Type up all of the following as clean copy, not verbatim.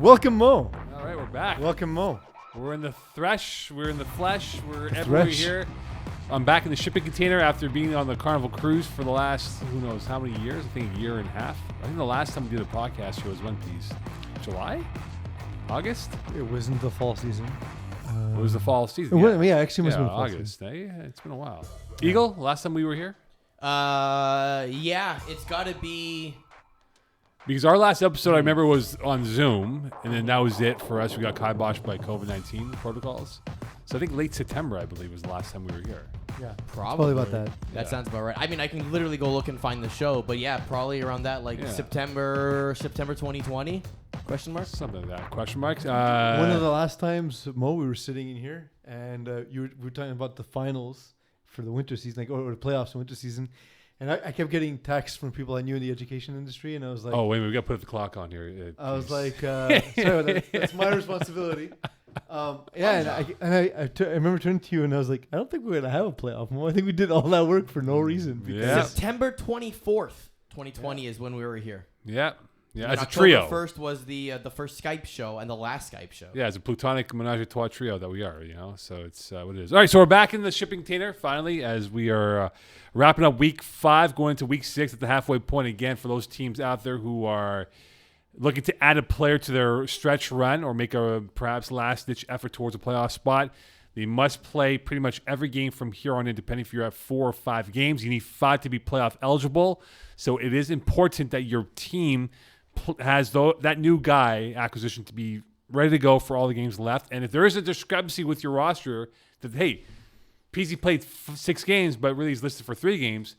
Welcome, Mo. All right, we're back. Welcome, Mo. We're in the flesh. We're everywhere here. I'm back in the shipping container after being on the Carnival cruise for the last, who knows how many years? I think a year and a half. I think the last time we did a podcast show was when, Peeze? July? August? It wasn't the fall season. It was the fall season. Yeah, actually, it must have been August. Yeah, it's been a while. Eagle, last time we were here? Yeah, it's got to be. Because our last episode, I remember, was on Zoom, and then that was it for us. We got kiboshed by COVID-19 protocols. So I think late September, I believe, was the last time we were here. Yeah, Probably about that. That sounds about right. I mean, I can literally go look and find the show, but yeah, probably around that, September 2020? Question mark? Something like that. Question marks. One of the last times, Mo, we were sitting in here, and we were talking about the finals for the winter season, or the playoffs in winter season. And I kept getting texts from people I knew in the education industry, and I was like, "Oh, wait a minute, we got to put the clock on here." I was like, sorry, that's my responsibility. I remember turning to you, and I was like, I don't think we're going to have a playoff, Mo. I think we did all that work for no reason. September 24th, 2020 is when we were here. Yeah. Yeah, as a trio. October 1st was the first Skype show and the last Skype show. Yeah, it's a plutonic menage a trois trio that we are, so it's what it is. All right, so we're back in the shipping container finally as we are wrapping up week 5, going into week 6 at the halfway point again for those teams out there who are looking to add a player to their stretch run or make a perhaps last-ditch effort towards a playoff spot. They must play pretty much every game from here on in, depending if you're at 4 or 5 games. You need 5 to be playoff eligible, so it is important that your team has that new guy acquisition to be ready to go for all the games left. And if there is a discrepancy with your roster that, hey, Peeze played 6 games, but really he's listed for 3 games,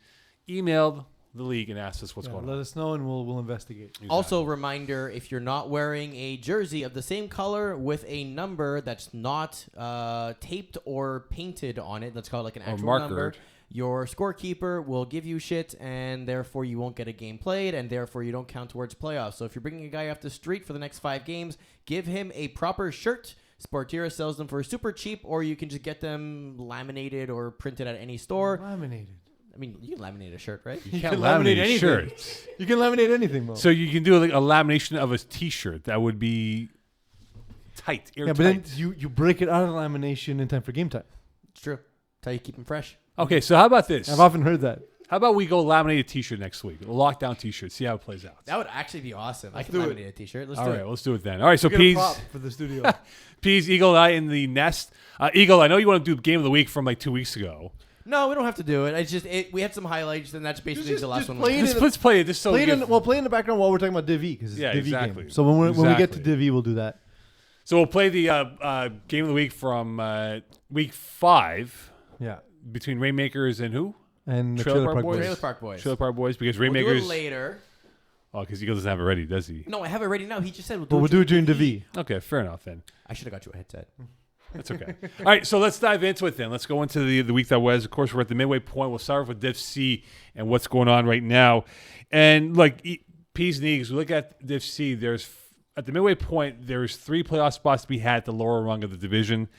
email the league and ask us what's going on. Let us know and we'll investigate. Exactly. Also, reminder, if you're not wearing a jersey of the same color with a number that's not taped or painted on it, let's call it like an actual number, your scorekeeper will give you shit, and therefore you won't get a game played, and therefore you don't count towards playoffs. So if you're bringing a guy off the street for the next 5 games, give him a proper shirt. Sportira sells them for super cheap, or you can just get them laminated or printed at any store. Laminated. I mean, you can laminate a shirt, right? You can't laminate anything. Shirts. You can laminate anything, Mo. So you can do like a lamination of a T-shirt. That would be tight, airtight. Yeah, but then you break it out of the lamination in time for game time. It's true. That's how you keep them fresh. Okay, so how about this? I've often heard that. How about we go laminate a T-shirt next week? A lockdown T-shirt. See how it plays out. That would actually be awesome. I can do laminate a T-shirt. Let's All do right, it. let's do it then. All right, so We'll get a Peeze prop for the studio. Peeze, Eagle, and I in the nest. Eagle, I know you want to do game of the week from like 2 weeks ago. No, we don't have to do it. It's just we had some highlights, and that's basically the last one. Let's play it. Just so play in the background while we're talking about Div E, because it's Div E exactly. game. So when we get to Div E, we'll do that. So we'll play the game of the week from week 5. Yeah. Between Rainmakers and who? And the Trailer Park Boys. Trailer Park Boys. Trailer Park Boys, because We'll Rainmakers. do it later. Oh, because Eagle doesn't have it ready, does he? No, I have it ready now. He just said we'll do it during Div E. Okay, fair enough then. I should have got you a headset. That's okay. All right, so let's dive into it then. Let's go into the week that was. Of course, we're at the midway point. We'll start off with Div C and what's going on right now. And like Peeze and Eagles, we look at Div C. At the midway point, there's 3 playoff spots to be had at the lower rung of the division.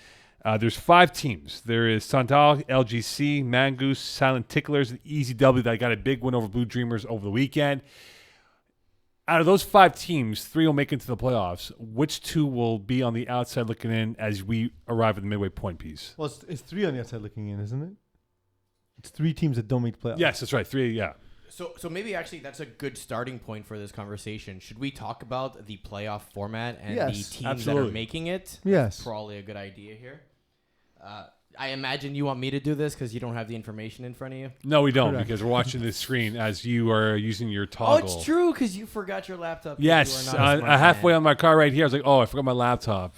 There's 5 teams. There is Sandal, LGC, Mangoose, Silent Ticklers, and Easy W that got a big win over Blue Dreamers over the weekend. Out of those 5 teams, 3 will make it to the playoffs. Which 2 will be on the outside looking in as we arrive at the midway point piece? Well, it's 3 on the outside looking in, isn't it? It's 3 teams that don't make the playoffs. Yes, that's right. 3, yeah. So maybe actually that's a good starting point for this conversation. Should we talk about the playoff format and the teams that are making it? Yes. Probably a good idea here. I imagine you want me to do this because you don't have the information in front of you. No, we don't, because we're watching the screen as you are using your toggle. Oh, it's true because you forgot your laptop. Yes, halfway on my car right here, I was like, oh, I forgot my laptop.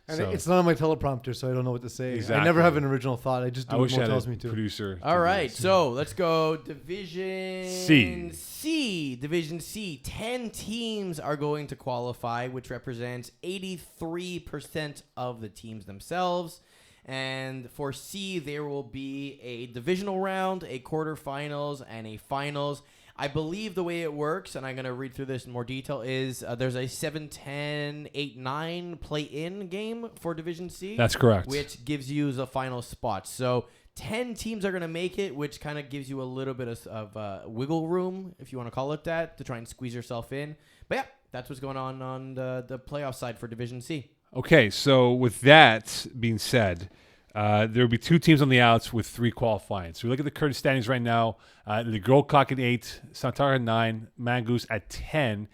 And it's not on my teleprompter, so I don't know what to say. Exactly. I never have an original thought. I just do what Mo tells me to. Producer. All right, so let's go Division C. Division C. 10 teams are going to qualify, which represents 83% of the teams themselves. And for C, there will be a divisional round, a quarterfinals, and a finals. I believe the way it works, and I'm going to read through this in more detail, is there's a 7-10, 8-9 play-in game for Division C. That's correct. Which gives you the final spot. So 10 teams are going to make it, which kind of gives you a little bit of wiggle room, if you want to call it that, to try and squeeze yourself in. But yeah, that's what's going on the playoff side for Division C. Okay, so with that being said, there will be 2 teams on the outs with 3 qualifying. So we look at the current standings right now. The Gold Cock at 8, Santara at 9, Mangoose at 10,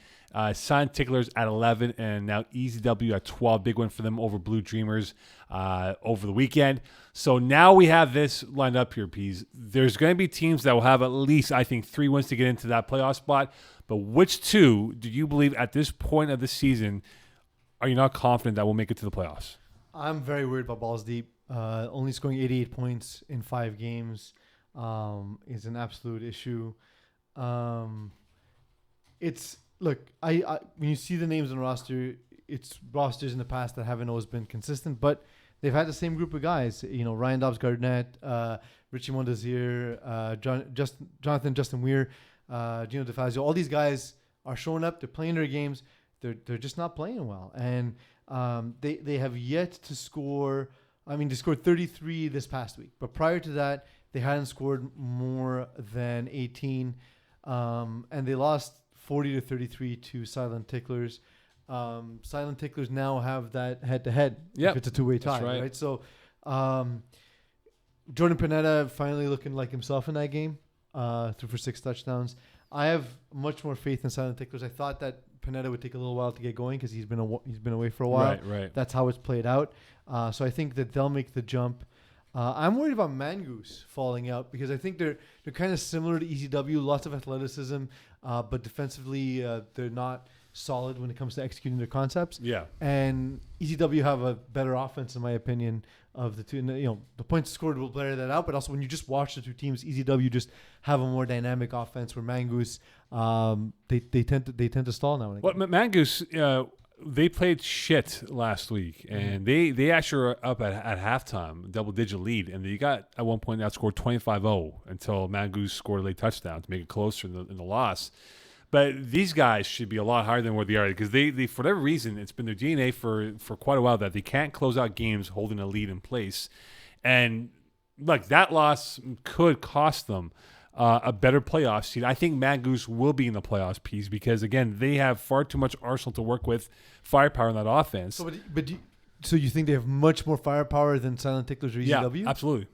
Silent Ticklers at 11, and now Easy W at 12. Big win for them over Blue Dreamers over the weekend. So now we have this lined up here, Peeze. There's going to be teams that will have at least, I think, 3 wins to get into that playoff spot. But which 2 do you believe at this point of the season are you not confident that will make it to the playoffs? I'm very worried about Balls Deep. Only scoring 88 points in 5 games is an absolute issue. It's look, I when you see the names on the roster, it's rosters in the past that haven't always been consistent, but they've had the same group of guys. You know, Ryan Dobbs Gardnett, Richie Mondesir, Jonathan Justin Weir, Gino DeFazio. All these guys are showing up. They're playing their games. They're just not playing well, and they have yet to score. I mean, they scored 33 this past week, but prior to that, they hadn't scored more than 18, and they lost 40-33 to Silent Ticklers. Silent Ticklers now have that head-to-head. Yep. If it's a two-way tie, right? So, Jordan Panetta finally looking like himself in that game, threw for 6 touchdowns. I have much more faith in Silent Ticklers. I thought that Panetta would take a little while to get going because he's been away for a while. Right. That's how it's played out. So I think that they'll make the jump. I'm worried about Mangoose falling out because I think they're kind of similar to EZW, lots of athleticism, but defensively they're not solid when it comes to executing their concepts. Yeah. And EZW have a better offense, in my opinion, of the two. And, you know, the points scored will bear that out, but also when you just watch the 2 teams, EZW just have a more dynamic offense where Mangoose, they tend to stall now and again. Well, Mangoose, they played shit last week, and they actually were up at halftime, double-digit lead, and they got, at one point, outscored 25-0 until Mangoose scored a late touchdown to make it closer in the loss. But these guys should be a lot higher than where they are because they for whatever reason, it's been their DNA for quite a while that they can't close out games holding a lead in place. And, like, that loss could cost them a better playoff seed. I think Mangoose will be in the playoffs, Peeze, because, again, they have far too much arsenal to work with, firepower in that offense. So you think they have much more firepower than Silent Ticklers or EZW? Yeah, absolutely.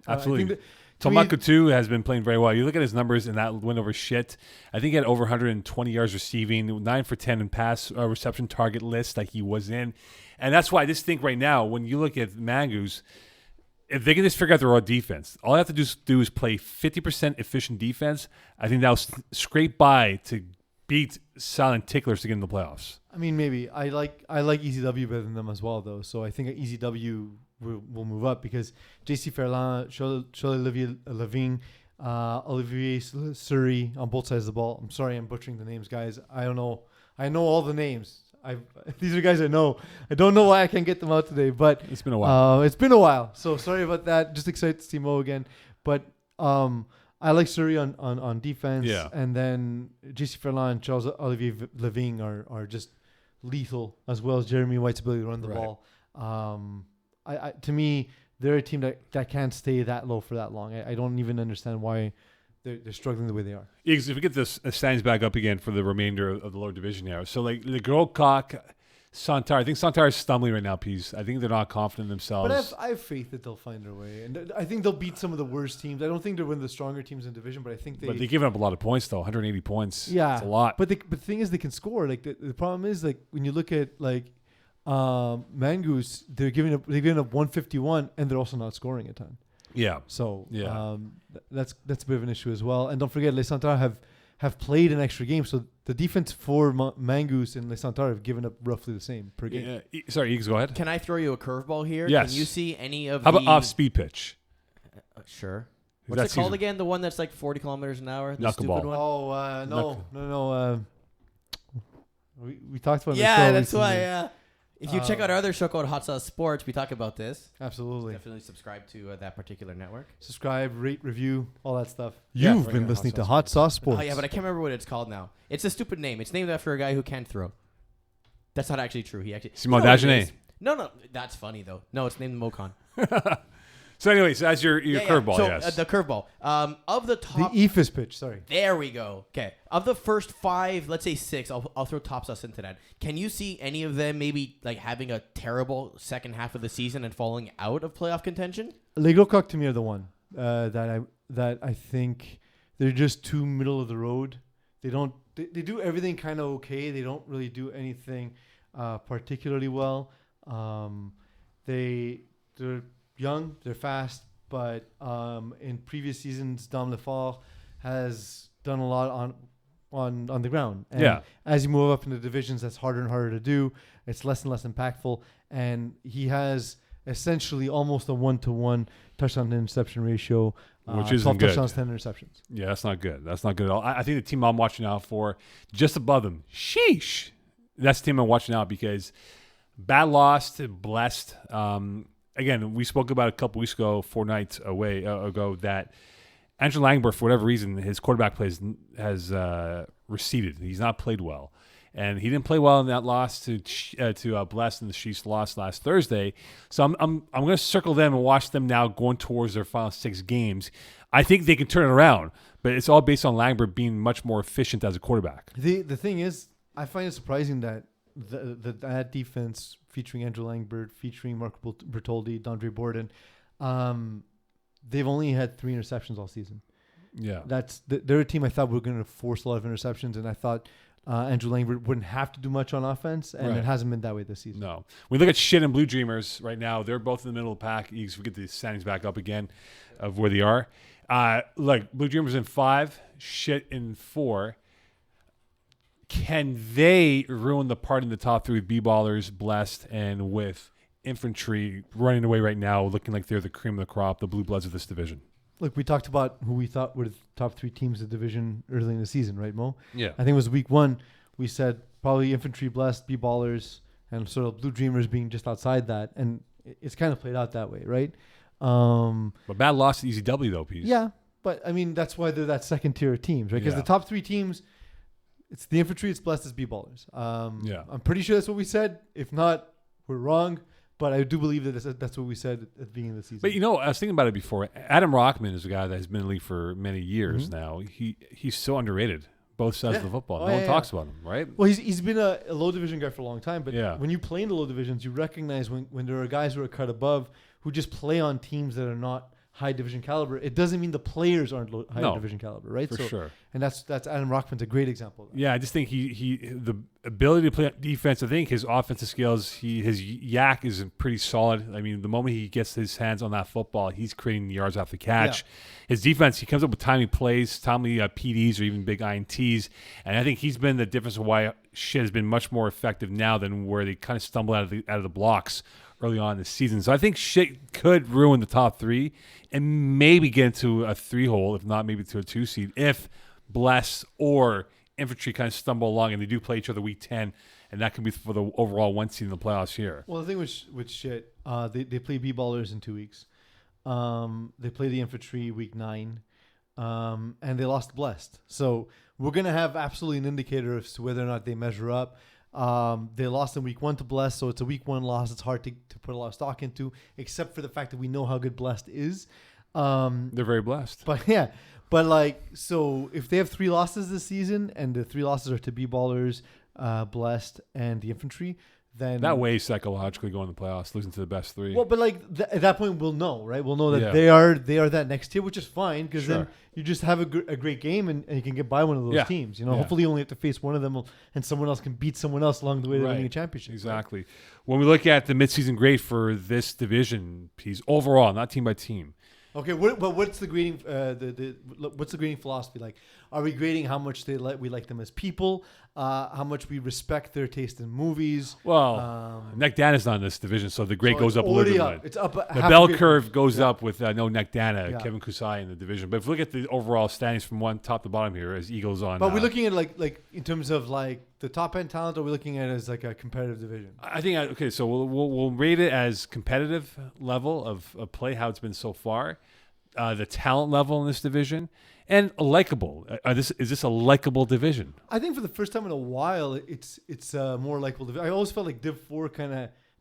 Absolutely. I think Tomako, too, has been playing very well. You look at his numbers in that win over shit. I think he had over 120 yards receiving, 9 for 10 in pass reception target list like he was in. And that's why I just think right now, when you look at Mangoose, if they can just figure out their own defense, all they have to do is play 50% efficient defense. I think that'll scrape by to beat Silent Ticklers to get in the playoffs. I mean, maybe. I like EZW better than them as well, though. So I think EZW will move up because JC Ferland, Olivier Levine, Olivier Surrey on both sides of the ball. I'm sorry I'm butchering the names, guys. I don't know. I know all the names. These are guys I know. I don't know why I can't get them out today, but it's been a while. So sorry about that. Just excited to see Mo again. But I like Surrey on defense. Yeah. And then JC Ferland and Charles Olivier Levine are just lethal, as well as Jeremy White's ability to run the ball. To me, they're a team that can't stay that low for that long. I don't even understand why they're struggling the way they are. If we get this standings back up again for the remainder of the lower division here. So, like, the Gold Cock, Santar. I think Santar is stumbling right now, Peeze. I think they're not confident in themselves. But I have faith that they'll find their way. And I think they'll beat some of the worst teams. I don't think they're one of the stronger teams in the division, but I think But they've given up a lot of points, though. 180 points. Yeah. It's a lot. But the thing is, they can score. Like, the problem is, like, when you look at, like, Mangoose, they've given up 151, and they're also not scoring a ton. Yeah. So that's a bit of an issue as well. And don't forget, Les Santars have played an extra game, so the defense for Mangoose and Les Santars have given up roughly the same per game. Sorry, Eagles, go ahead. Can I throw you a curveball here? Yes. Can you see any of How about off-speed pitch? Sure. What's it called again? The one that's like 40 kilometers an hour? The stupid one? Oh, no. We talked about Yeah, that's why, if you check out our other show called Hot Sauce Sports, we talk about this. Absolutely. Definitely subscribe to that particular network. Subscribe, rate, review, all that stuff. You've been listening to Hot Sauce Sports. Oh, yeah, but I can't remember what it's called now. It's a stupid name. It's named after a guy who can't throw. That's not actually true. He actually... Simon Dagenet. No, that's funny, though. No, it's named Mocon. So anyway, so that's your curveball, So, yes. the curveball. Of the The top... EFIS pitch, sorry. There we go. Okay. Of the first 5, let's say 6, I'll throw Top Sus into that. Can you see any of them maybe like having a terrible second half of the season and falling out of playoff contention? Legocock to me are the one that I think they're just too middle of the road. They do everything kind of okay. They don't really do anything particularly well. They're young, they're fast, but in previous seasons, Dom Lefort has done a lot on the ground. And as you move up in the divisions, that's harder and harder to do. It's less and less impactful, and he has essentially almost a 1-to-1 touchdown to interception ratio, which isn't 12 good. touchdowns, 10 interceptions. Yeah, that's not good. That's not good at all. I think the team I'm watching out for, just above them, sheesh. That's the team I'm watching out because bad loss to Blessed. Again, we spoke about a couple weeks ago, 4 nights ago, that Andrew Langberg, for whatever reason, his quarterback play has receded. He's not played well. And he didn't play well in that loss to Blessed, and the Chiefs lost last Thursday. So I'm going to circle them and watch them now going towards their final 6 games. I think they can turn it around, but it's all based on Langberg being much more efficient as a quarterback. The thing is, I find it surprising that that defense featuring Andrew Langberg, featuring Mark Bertoldi, Dondre Borden, they've only had 3 interceptions all season. Yeah, they're a team I thought were going to force a lot of interceptions, and I thought Andrew Langberg wouldn't have to do much on offense, and it hasn't been that way this season. No. We look at Shit and Blue Dreamers right now. They're both in the middle of the pack. You can get the standings back up again of where they are. Look, Blue Dreamers in 5, Shit in 4. Can they ruin the part in the top 3 with B-Ballers, Blessed, and with Infantry running away right now, looking like they're the cream of the crop, the Blue Bloods of this division? Look, we talked about who we thought were the top 3 teams of the division early in the season, right, Mo? Yeah. I think it was week 1. We said probably Infantry, Blessed, B-Ballers, and sort of Blue Dreamers being just outside that. And it's kind of played out that way, right? But bad loss to ECW, though, Peeze. Yeah, but, I mean, that's why they're that second tier of teams, right? Because the top 3 teams, it's the Infantry, it's Blessed, it's B-Ballers. I'm pretty sure that's what we said. If not, we're wrong. But I do believe that that's what we said at the beginning of the season. But, I was thinking about it before. Adam Rockman is a guy that has been in the league for many years now. He's so underrated, both sides of the football. No one talks about him, right? Well, he's been a low division guy for a long time. But when you play in the low divisions, you recognize when there are guys who are cut above who just play on teams that are not high division caliber. It doesn't mean the players aren't high division caliber, right? For sure. And that's Adam Rockman's a great example of that. Yeah, I just think the ability to play defense. I think his offensive skills, his yak is pretty solid. I mean, the moment he gets his hands on that football, he's creating yards after catch. Yeah. His defense, he comes up with timely plays, timely PDs, or even big INTs, and I think he's been the difference of why Shit has been much more effective now than where they kind of stumble out of the blocks early on in the season. So I think Shit could ruin the top 3 and maybe get into a 3-hole, if not maybe to a 2 seed, if Bless or Infantry kind of stumble along and they do play each other week 10, and that can be for the overall 1 seed in the playoffs here. Well, the thing with Shit, they play B-Ballers in 2 weeks. They play the Infantry week 9, and they lost Blessed. So we're going to have absolutely an indicator as to whether or not they measure up. They lost in week 1 to Blessed, so it's a week 1 loss. It's hard to put a lot of stock into, except for the fact that we know how good Blessed is. They're very blessed. So if they have 3 losses this season, and the 3 losses are to B-Ballers, Blessed, and the Infantry, then that way psychologically going to the playoffs, losing to the best 3. Well, but at that point we'll know, right? We'll know that they are that next tier, which is fine because then you just have a great game and you can get by one of those teams. Hopefully you only have to face one of them, and someone else can beat someone else along the way to winning a championship. Exactly. Right? When we look at the midseason grade for this division piece overall, not team by team. Okay, what's the grading? What's the grading philosophy like? Are we grading how much we like them as people? How much we respect their taste in movies? Well, Neck Dana's not in this division, so the grade goes up a little bit. It's up. The bell curve goes up with no Neck Dana, Kevin Kusai in the division. But if we look at the overall standings from one top to bottom here, as Eagles on. But we're looking at like in terms of like the top end talent. Or are we looking at it as like a competitive division? I think so. We'll rate it as competitive level of play, how it's been so far. The talent level in this division, and likable. Is this a likable division? I think for the first time in a while, it's more likable. I always felt like Div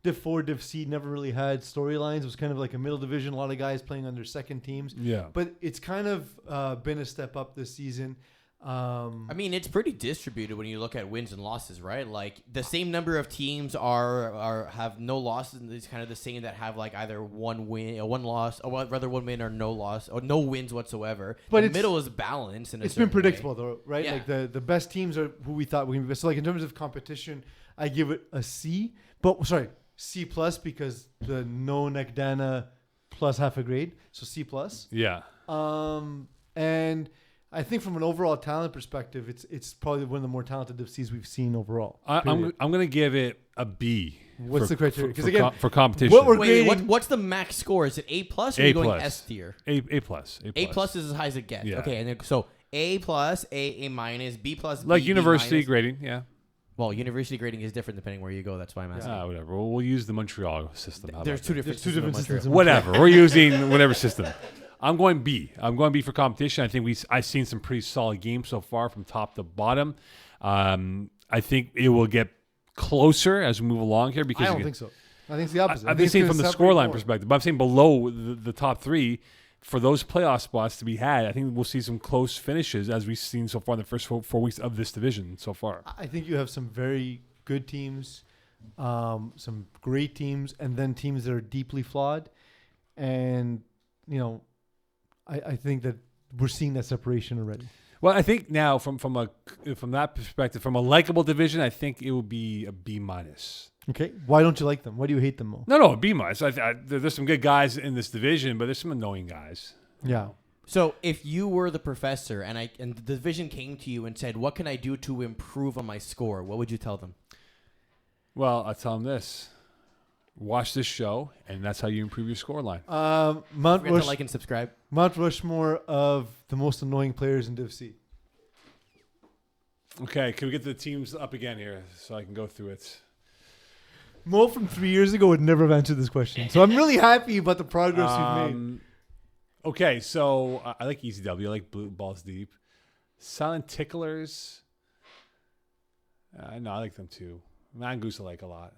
Div 4, Div C never really had storylines. It was kind of like a middle division. A lot of guys playing on their second teams. Yeah. But it's kind of been a step up this season. I mean, it's pretty distributed when you look at wins and losses, right? Like the same number of teams have no losses, and it's kind of the same that have like either one win, one loss, or rather one win or no loss, or no wins whatsoever. But the middle is balanced. It's been predictable though, right? Yeah. Like the best teams are who we thought were going to be best. So like in terms of competition, I give it a C. But sorry, C plus because the no Nekdana plus half a grade, so C plus. Yeah. And I think from an overall talent perspective, it's probably one of the more talented Div Cs we've seen overall. I'm going to give it a B. What's the criteria? Because again, for competition. What we're Wait, what's the max score? Is it A plus or are you going S tier? A plus. A plus is as high as it gets. Yeah. Okay, and then, so A plus, A minus, B plus, like B, university B minus. grading, yeah. Well, university grading is different depending where you go. That's why I'm asking. Whatever. We'll use the Montreal system. How There's about two that? different There's two different systems. systems. Whatever. We're using whatever system. I'm going B. I'm going B for competition. I think I've seen some pretty solid games so far from top to bottom. I think it will get closer as we move along here because I don't think so. I think it's the opposite. I've been saying from the scoreline perspective, but I'm saying below the top three for those playoff spots to be had. I think we'll see some close finishes as we've seen so far in the first 4 weeks of this division so far. I think you have some very good teams, some great teams, and then teams that are deeply flawed. And I think that we're seeing that separation already. Well, I think now from that perspective, from a likable division, I think it will be a B minus. Okay, why don't you like them? Why do you hate them, Mo? No, a B minus. There's some good guys in this division, but there's some annoying guys. Yeah. So if you were the professor and the division came to you and said, "What can I do to improve on my score?" What would you tell them? Well, I'll tell them this. Watch this show, and that's how you improve your scoreline. Forget to like and subscribe. Mount Rushmore of the most annoying players in Div C. Okay, can we get the teams up again here so I can go through it? Mo from 3 years ago would never have answered this question. So I'm really happy about the progress we've made. Okay, so I like ECW. I like Blue Balls Deep. Silent Ticklers. No, I like them too. Mangoose I like a lot.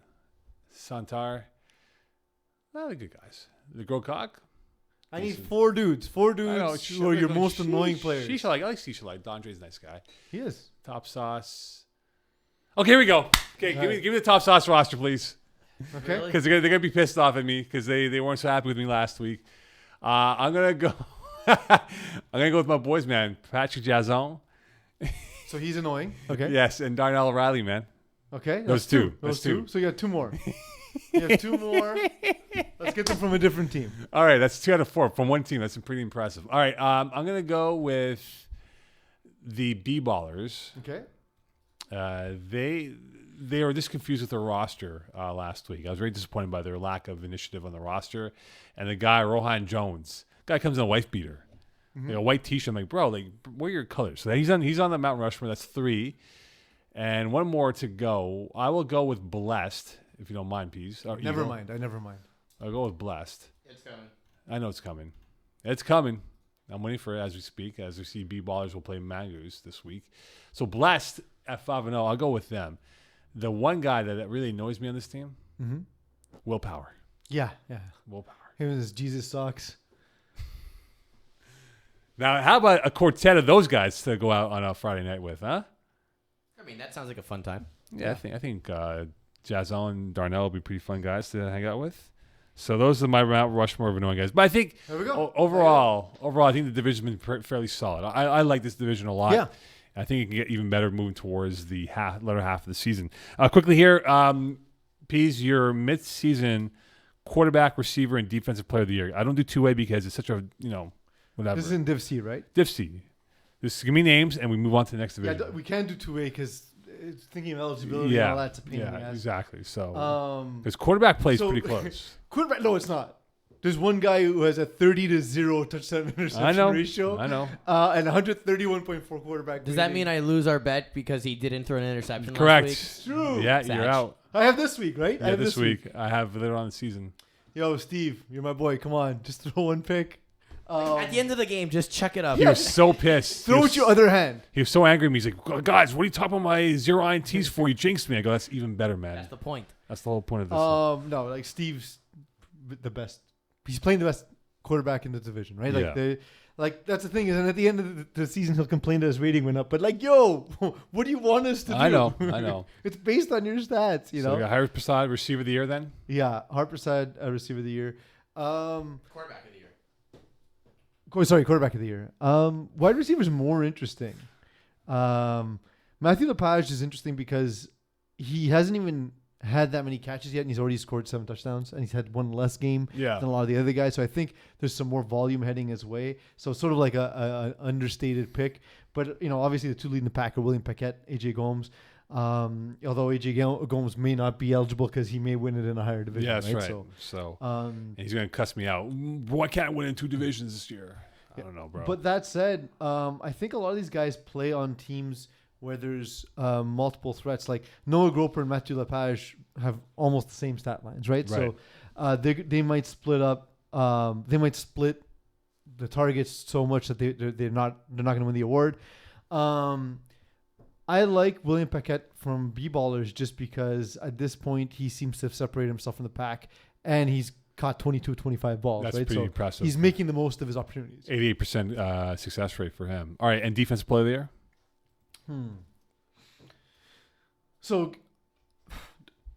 Santar. They're good guys. The Grokok. I need four dudes. Four dudes who are your most annoying players. I like Shisha. Dondre's a nice guy. He is. Top Sauce. Okay, here we go. Okay, give me the Top Sauce roster, please. Okay. Because they're gonna be pissed off at me because they weren't so happy with me last week. I'm gonna go. I'm gonna go with my boys, man. Patrick Jazzon. So he's annoying. Okay. Yes, and Darnell O'Reilly, man. Okay. Those two. Those two. So you got two more. You have two more. Let's get them from a different team. All right, that's 2 out of 4 from one team. That's pretty impressive. All right, I'm gonna go with the B-Ballers. Okay. They were just confused with their roster last week. I was very disappointed by their lack of initiative on the roster. And the guy, Rohan Jones, guy comes in a wife beater. Mm-hmm. A white t-shirt. I'm like, bro, what are your colors? So he's on the Mount Rushmore. That's 3. And one more to go. I will go with Blessed, if you don't mind, Peeze. Never mind. I never mind. I'll go with Blessed. It's coming. I know it's coming. It's coming. I'm waiting for it as we speak, as we see B-Ballers will play Mangoose this week. So Blessed at 5-0, I'll go with them. The one guy that really annoys me on this team, Willpower. Yeah. Willpower. Him and his Jesus socks. Now, how about a quartet of those guys to go out on a Friday night with, huh? I mean, that sounds like a fun time. Yeah. I think Jazzon and Darnell will be pretty fun guys to hang out with. So those are my Mount Rushmore of annoying guys. But I think overall, I think the division's been fairly solid. I like this division a lot. Yeah. I think it can get even better moving towards the latter half of the season. Quickly here, Peeze, your mid-season quarterback, receiver, and defensive player of the year. I don't do two-way because it's such a, whatever. This is in Div C, right? Div C. Just give me names, and we move on to the next division. Yeah, we can't do two-way because thinking of eligibility and all that's a pain in the ass. Exactly. So, because quarterback plays pretty close. Quarterback, no, it's not. There's one guy who has a 30-0 touchdown interception ratio. I know. And 131.4 quarterback. Does that mean I lose our bet because he didn't throw an interception Correct. last week? It's true. Yeah, Satch. you're out. I have this week, right? Yeah, I have this week. I have later on in the season. Yo, Steve, you're my boy. Come on, just throw one pick. At the end of the game, just check it up. He was so pissed. Throw it your other hand. He was so angry at me. He's like, guys, what are you talking about my 0 INTs for? You jinxed me. I go, that's even better, man. That's the point. That's the whole point of this. No, like Steve's the best. He's playing the best quarterback in the division, right? Like that's the thing is, and at the end of the season, he'll complain that his rating went up. But like, yo, what do you want us to do? I know. It's based on your stats, you know. So Harris Prasad, receiver of the year then? Yeah, Harper said receiver of the year. Quarterback of the year. Quarterback of the year. Wide receiver is more interesting. Matthew Lepage is interesting because he hasn't even had that many catches yet, and he's already scored 7 touchdowns, and he's had one less game than a lot of the other guys. So I think there's some more volume heading his way. So it's sort of like a understated pick. But, obviously the two leading the pack are William Paquette, AJ Gomes. Although AJ Gomes may not be eligible because he may win it in a higher division. Yeah, that's right. So and he's going to cuss me out. Why can't I win in 2 divisions this year? I don't know, bro. But that said, I think a lot of these guys play on teams where there's multiple threats. Like Noah Groper and Matthew Lepage have almost the same stat lines, right? So they might split up. They might split the targets so much that they're not going to win the award. I like William Paquette from B-Ballers just because at this point he seems to have separated himself from the pack, and he's caught 22-25 balls. That's right? pretty impressive. He's making the most of his opportunities. 88% success rate for him. All right, and defensive player of the year? So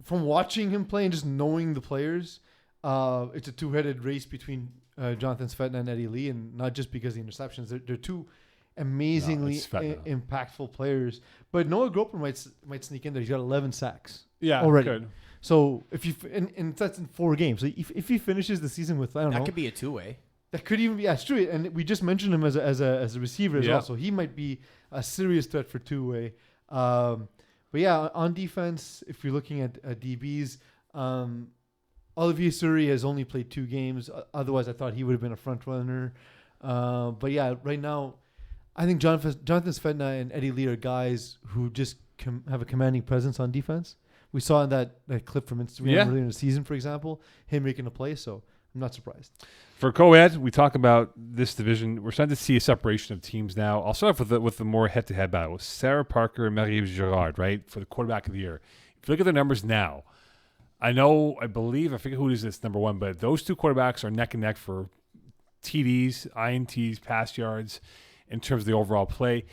from watching him play and just knowing the players, it's a two-headed race between Jonathan Svetna and Eddie Lee, and not just because of the interceptions. They're two amazingly impactful players. But Noah Groper might sneak in there. He's got 11 sacks already. Good. So if you and that's in 4 games. So if he finishes the season with that could be a two-way. That could even be it's true. And we just mentioned him as a receiver as well. So he might be a serious threat for two-way. But yeah, on defense, if you're looking at DBs, Olivier Suri has only played 2 games. Otherwise, I thought he would have been a front runner. But yeah, right now, I think Jonathan Svetna and Eddie Lee are guys who just have a commanding presence on defense. We saw in that clip from Instagram earlier in the season, for example, him making a play. So I'm not surprised. For co-ed, we talk about this division. We're starting to see a separation of teams now. I'll start off with the more head-to-head battle. Sarah Parker and Marie Girard, right, for the quarterback of the year. If you look at their numbers now, I forget who is this number one, but those 2 quarterbacks are neck and neck for TDs, INTs, pass yards in terms of the overall play.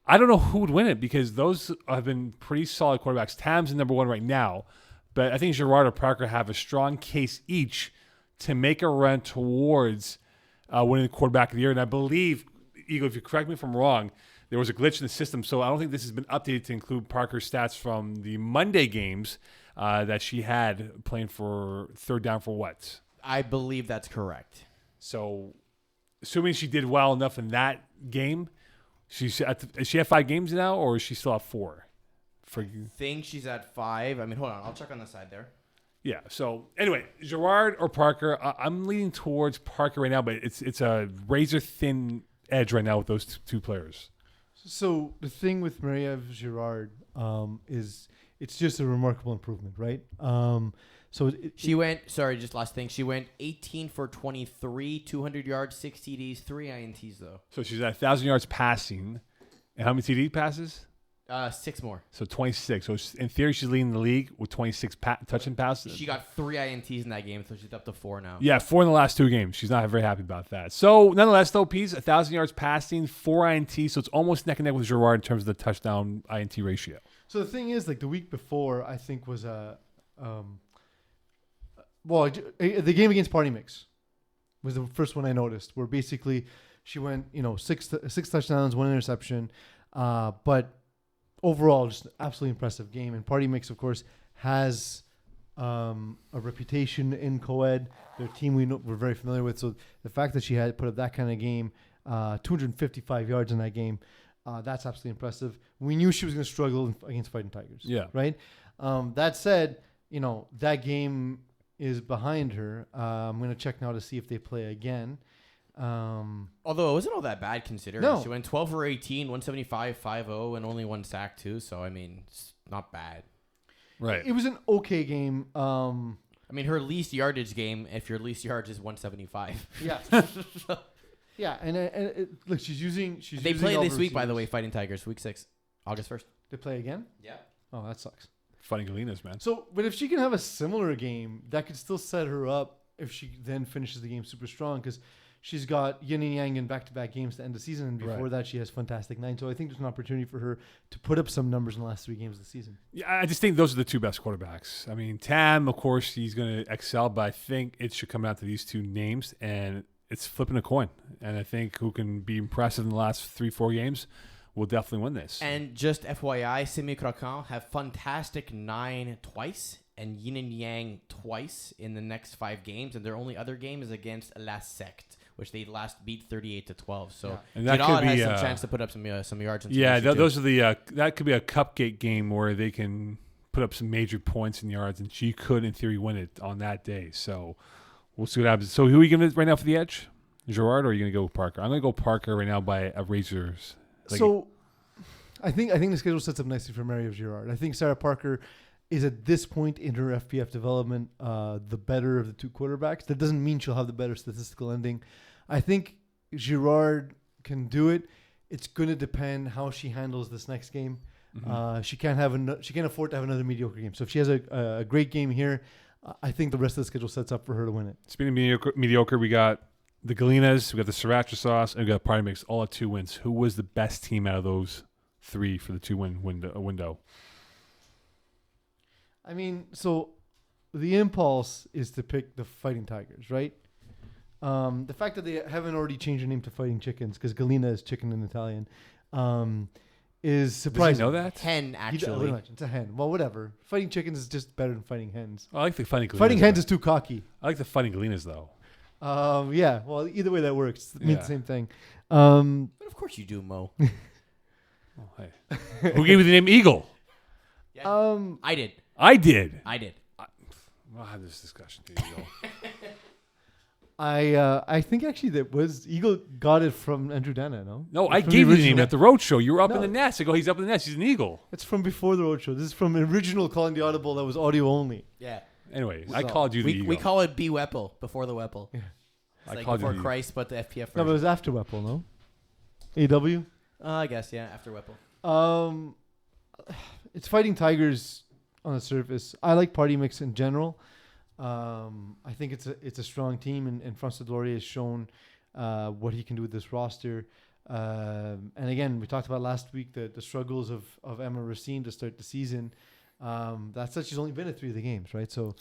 I don't know who would win it because those have been pretty solid quarterbacks. Tam's the number 1 right now, but I think Girard or Parker have a strong case each to make a run towards winning the quarterback of the year. And I believe, Eagle, if you correct me if I'm wrong, there was a glitch in the system, so I don't think this has been updated to include Parker's stats from the Monday games that she had playing for third down for what? I believe that's correct. So, assuming she did well enough in that game, is she at 5 games now, or is she still at 4? I think she's at 5. I mean, hold on. I'll check on the side there. Yeah. So anyway, Girard or Parker, I'm leaning towards Parker right now, but it's a razor thin edge right now with those 2 players. So the thing with Maria Girard is it's just a remarkable improvement, right? She went 18 for 23, 200 yards, 6 TDs, 3 INTs though. So she's at 1,000 yards passing, and how many TD passes? 6 more. So 26. So in theory, she's leading the league with 26 touching passes. She got 3 INTs in that game, so she's up to 4 now. Yeah, 4 in the last 2 games. She's not very happy about that. So nonetheless, though, Peeze, 1,000 yards passing, 4 INTs. So it's almost neck and neck with Girard in terms of the touchdown INT ratio. So the thing is, like the week before, I think was the game against Party Mix was the first one I noticed, where basically she went, 6 touchdowns, 1 interception, but overall, just an absolutely impressive game. And Party Mix, of course, has a reputation in co-ed. Their team we're very familiar with. So the fact that she had put up that kind of game, 255 yards in that game, that's absolutely impressive. We knew she was going to struggle against Fighting Tigers. Yeah. Right? That said, that game is behind her. I'm going to check now to see if they play again. Although it wasn't all that bad considering. No. She went 12 for 18, 175, 5-0, and only 1 sack too. So, I mean, it's not bad. Right. It was an okay game. I mean, her least yardage game, if your least yardage is 175. Yeah. Yeah, and look, she's using. They play this week, by the way, Fighting Tigers, week 6, August 1st. They play again? Yeah. Oh, that sucks. Fighting Galenas, man. So, but if she can have a similar game, that could still set her up if she then finishes the game super strong, because she's got yin and yang in back-to-back games to end the season, and before that she has Fantastic 9. So I think there's an opportunity for her to put up some numbers in the last 3 games of the season. Yeah, I just think those are the 2 best quarterbacks. I mean, Tam, of course, he's going to excel, but I think it should come down to these 2 names, and it's flipping a coin. And I think who can be impressive in the last 3-4 games will definitely win this. And just FYI, Semi Croquant have Fantastic 9 twice and Yin and Yang twice in the next 5 games, and their only other game is against La Secte, which they last beat 38-12. So and that Girard could be, has some chance to put up some yards. Yeah, those are the that could be a cupcake game where they can put up some major points and yards, and she could, in theory, win it on that day. So we'll see what happens. So who are you giving it right now for the edge? Girard, or are you going to go with Parker? I'm going to go Parker right now by a razor's. So I think the schedule sets up nicely for Mary of Girard. I think Sarah Parker is at this point in her FPF development the better of the 2 quarterbacks. That doesn't mean she'll have the better statistical ending. I think Girard can do it. It's going to depend how she handles this next game. Mm-hmm. She can't afford to have another mediocre game. So if she has a great game here, I think the rest of the schedule sets up for her to win it. Speaking of mediocre, we got the Galenas, we got the Sriracha sauce, and we got Party Mix, all at 2 wins. Who was the best team out of those 3 for the 2-win window? I mean, so the impulse is to pick the Fighting Tigers, right? The fact that they haven't already changed their name to Fighting Chickens, because Galena is chicken in Italian, is surprising. Did you know that? Hen, actually. It's a hen. Well, whatever. Fighting Chickens is just better than Fighting Hens. I like the Fighting Galenas. Fighting Hens is too cocky. I like the Fighting Galenas, though. Yeah. Well, either way that works. It means the same thing. But of course you do, Mo. Oh, hey. Who gave you the name Eagle? Yeah. I did. I did. We'll have this discussion. Here you go. I think actually that was Eagle got it from Andrew Dana, no? No, I gave you the name at the roadshow. You were up in the nest. I go, he's up in the nest. He's an eagle. It's from before the roadshow. This is from the original Calling the Audible that was audio only. Yeah. Anyway, I called you the eagle. We call it BYOB, before the Weppel. Yeah. It's I like before you Christ, but the FPF version. No, but it was after Weppel, no? AW? I guess, yeah, after Weppel. It's Fighting Tigers on the surface. I like Party Mix in general. I think it's a strong team, and Francois Delorier has shown what he can do with this roster. And again, we talked about last week the struggles of Emma Racine to start the season. That said, she's only been at 3 of the games, right? So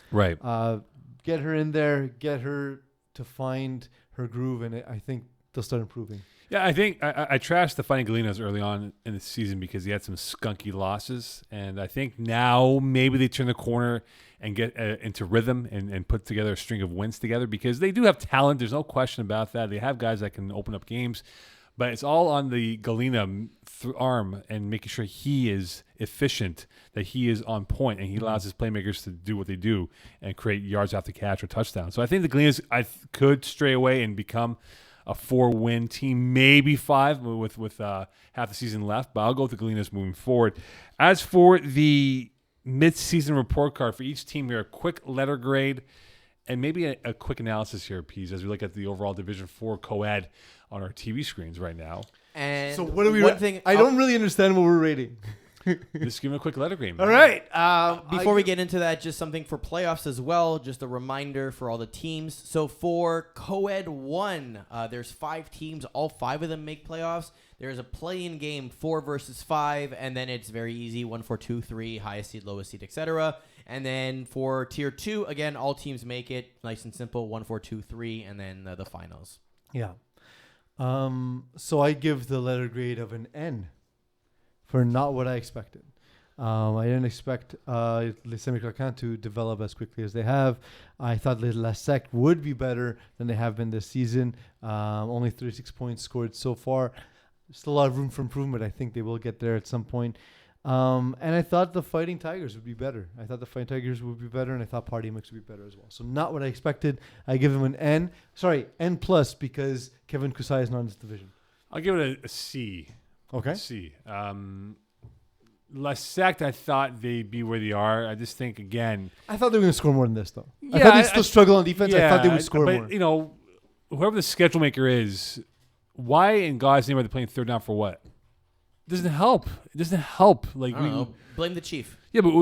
get her in there, get her to find her groove, and I think they'll start improving. Yeah, I think I trashed the Fighting Galenas early on in the season because he had some skunky losses. And I think now maybe they turn the corner and get into rhythm and put together a string of wins together, because they do have talent. There's no question about that. They have guys that can open up games. But it's all on the Galena arm and making sure he is efficient, that he is on point, and he allows his playmakers to do what they do and create yards after catch or touchdowns. So I think the Galenas could stray away and become a 4-win team, maybe 5 with half the season left. But I'll go with the Galenas moving forward. As for the mid-season report card for each team here, a quick letter grade and maybe a quick analysis here, Peeze, as we look at the overall Division 4 co-ed on our TV screens right now. And so what are we? I don't really understand what we're rating. Just give me a quick letter grade, man. All right. Before we get into that, just something for playoffs as well. Just a reminder for all the teams. So for Co-Ed 1, there's 5 teams. All 5 of them make playoffs. There's a play-in game, 4 versus 5, and then it's very easy, 1, 4, 2, 3, highest seed, lowest seed, etc. And then for Tier 2, again, all teams make it. Nice and simple, 1, 4, 2, 3, and then the finals. Yeah. So I give the letter grade of an N for not what I expected. I didn't expect Les Semi-Croquants to develop as quickly as they have. I thought La Sec would be better than they have been this season. Only 36 points scored so far. Still a lot of room for improvement. I think they will get there at some point. And I thought the Fighting Tigers would be better. And I thought Party Mix would be better as well. So not what I expected. I give them an N. Sorry, N plus, because Kevin Kusai is not in this division. I'll give it a C. Okay. C. La Secte, I thought they'd be where they are. I just think, again, I thought they were going to score more than this, though. Yeah, I thought they'd still struggle on defense. Yeah, I thought they would score more. But, whoever the schedule maker is, why in God's name are they playing third down for what? It doesn't help. It doesn't help. Like I don't know. Blame the chief. Yeah, but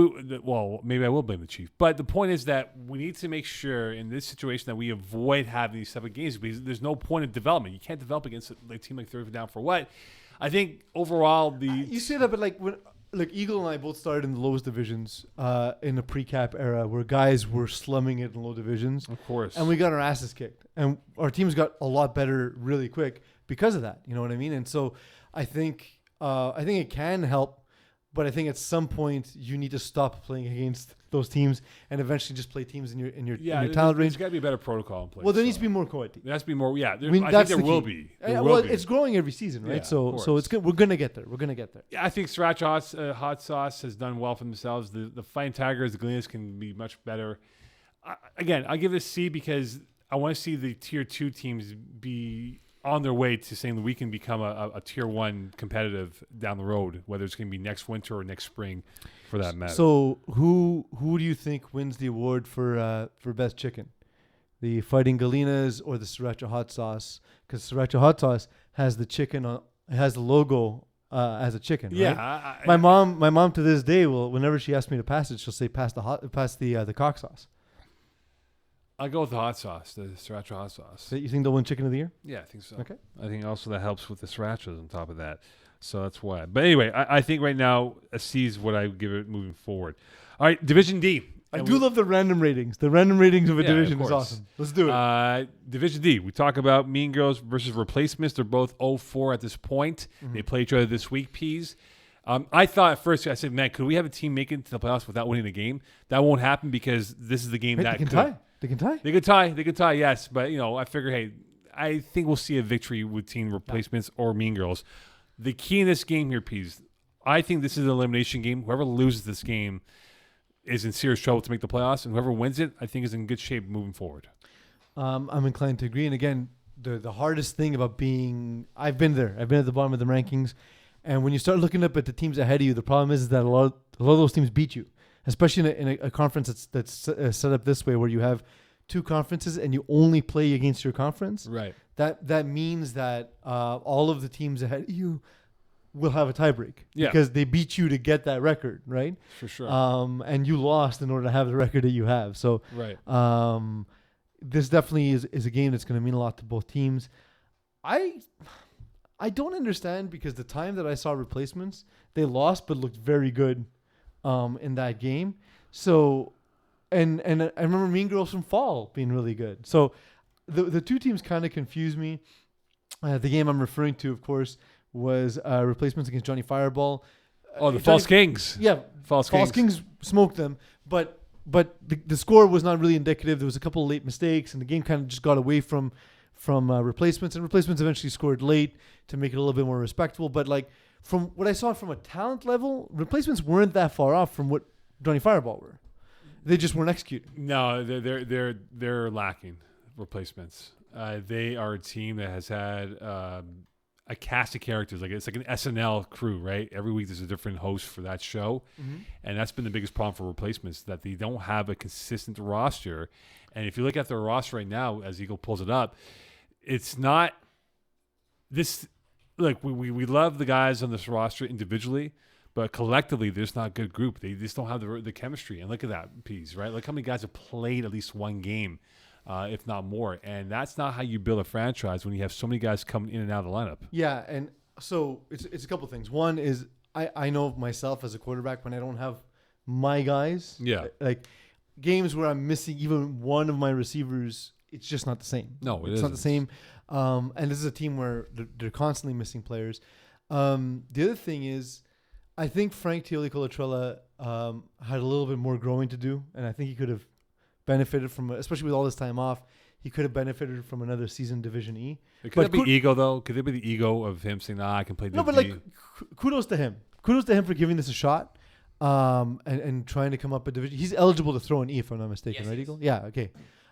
maybe I will blame the chief. But the point is that we need to make sure in this situation that we avoid having these type of games because there's no point of development. You can't develop against a team like third down for what? I think overall you say that, but when Eagle and I both started in the lowest divisions in the pre-cap era where guys were slumming it in low divisions. Of course. And we got our asses kicked. And our teams got a lot better really quick because of that. You know what I mean? And so I think it can help. But I think at some point you need to stop playing against those teams and eventually just play teams in your talent range. There's got to be a better protocol in place. Well, there needs to be more co-ed. There has to be more. Yeah, I think there will be. It's growing every season, right? Yeah, so it's good. We're gonna get there. Yeah, I think Sriracha hot sauce has done well for themselves. The Fighting Tigers, the Galenas can be much better. Again, I'll give it a C because I want to see the tier 2 teams be on their way to saying that we can become a tier 1 competitive down the road, whether it's going to be next winter or next spring, for that matter. So who do you think wins the award for best chicken? The Fighting Galenas or the Sriracha hot sauce? Because Sriracha hot sauce has the chicken on, it has the logo as a chicken. Yeah, right? My mom to this day will, whenever she asks me to pass it, she'll say pass the cock sauce. I'll go with the hot sauce, the Sriracha hot sauce. So you think they'll win Chicken of the Year? Yeah, I think so. Okay. I think also that helps with the Srirachas on top of that. So that's why. But anyway, I think right now a C is what I would give it moving forward. All right, Division D. I do love the random ratings. The random ratings of a division is awesome. Let's do it. Division D. We talk about Mean Girls versus Replacements. They're both 0-4 at this point. Mm-hmm. They play each other this week, Peeze. I thought at first, I said, man, could we have a team make it to the playoffs without winning the game? That won't happen because this is the game that could tie. They can tie. They could tie, yes. But, I figure, hey, I think we'll see a victory with Team Replacements or Mean Girls. The key in this game here, Peeze, I think this is an elimination game. Whoever loses this game is in serious trouble to make the playoffs, and whoever wins it, I think, is in good shape moving forward. I'm inclined to agree. And again, the hardest thing about I've been there. I've been at the bottom of the rankings. And when you start looking up at the teams ahead of you, the problem is that a lot of those teams beat you. Especially in a conference that's set up this way, where you have 2 conferences and you only play against your conference. Right. That means that all of the teams ahead of you will have a tiebreak because they beat you to get that record, right? For sure. And you lost in order to have the record that you have. So right. This definitely is a game that's going to mean a lot to both teams. I don't understand because the time that I saw Replacements, they lost but looked very good. In that game. So, and I remember Mean Girls from Fall being really good. So the 2 teams kind of confuse me. The game I'm referring to, of course, was Replacements against Johnny Fireball. The False Kings. Yeah. False Kings smoked them. But the score was not really indicative. There was a couple of late mistakes, and the game kind of just got away from Replacements. And Replacements eventually scored late to make it a little bit more respectable. But from what I saw from a talent level, Replacements weren't that far off from what Johnny Fireball were. They just weren't executing. No, they're lacking Replacements. They are a team that has had a cast of characters. It's like an SNL crew, right? Every week there's a different host for that show, and that's been the biggest problem for Replacements, that they don't have a consistent roster. And if you look at their roster right now, as Eagle pulls it up, it's not this. Look, we love the guys on this roster individually, but collectively, they're just not a good group. They just don't have the chemistry. And look at that piece, right? Look how many guys have played at least one game, if not more. And that's not how you build a franchise when you have so many guys coming in and out of the lineup. Yeah, and so it's a couple of things. One is I know myself as a quarterback, when I don't have my guys, like games where I'm missing even one of my receivers, it's just not the same. No, it's not the same. And this is a team where they're constantly missing players. The other thing is, I think Frank Tioli-Colatrella had a little bit more growing to do, and I think he could have benefited from, especially with all this time off, he could have benefited from another season Division E. Could that be ego, though? Could there be the ego of him saying, I can play Division E? No, but kudos to him. Kudos to him for giving this a shot and trying to come up a division. He's eligible to throw an E, if I'm not mistaken, right, Eagle? Yeah, okay.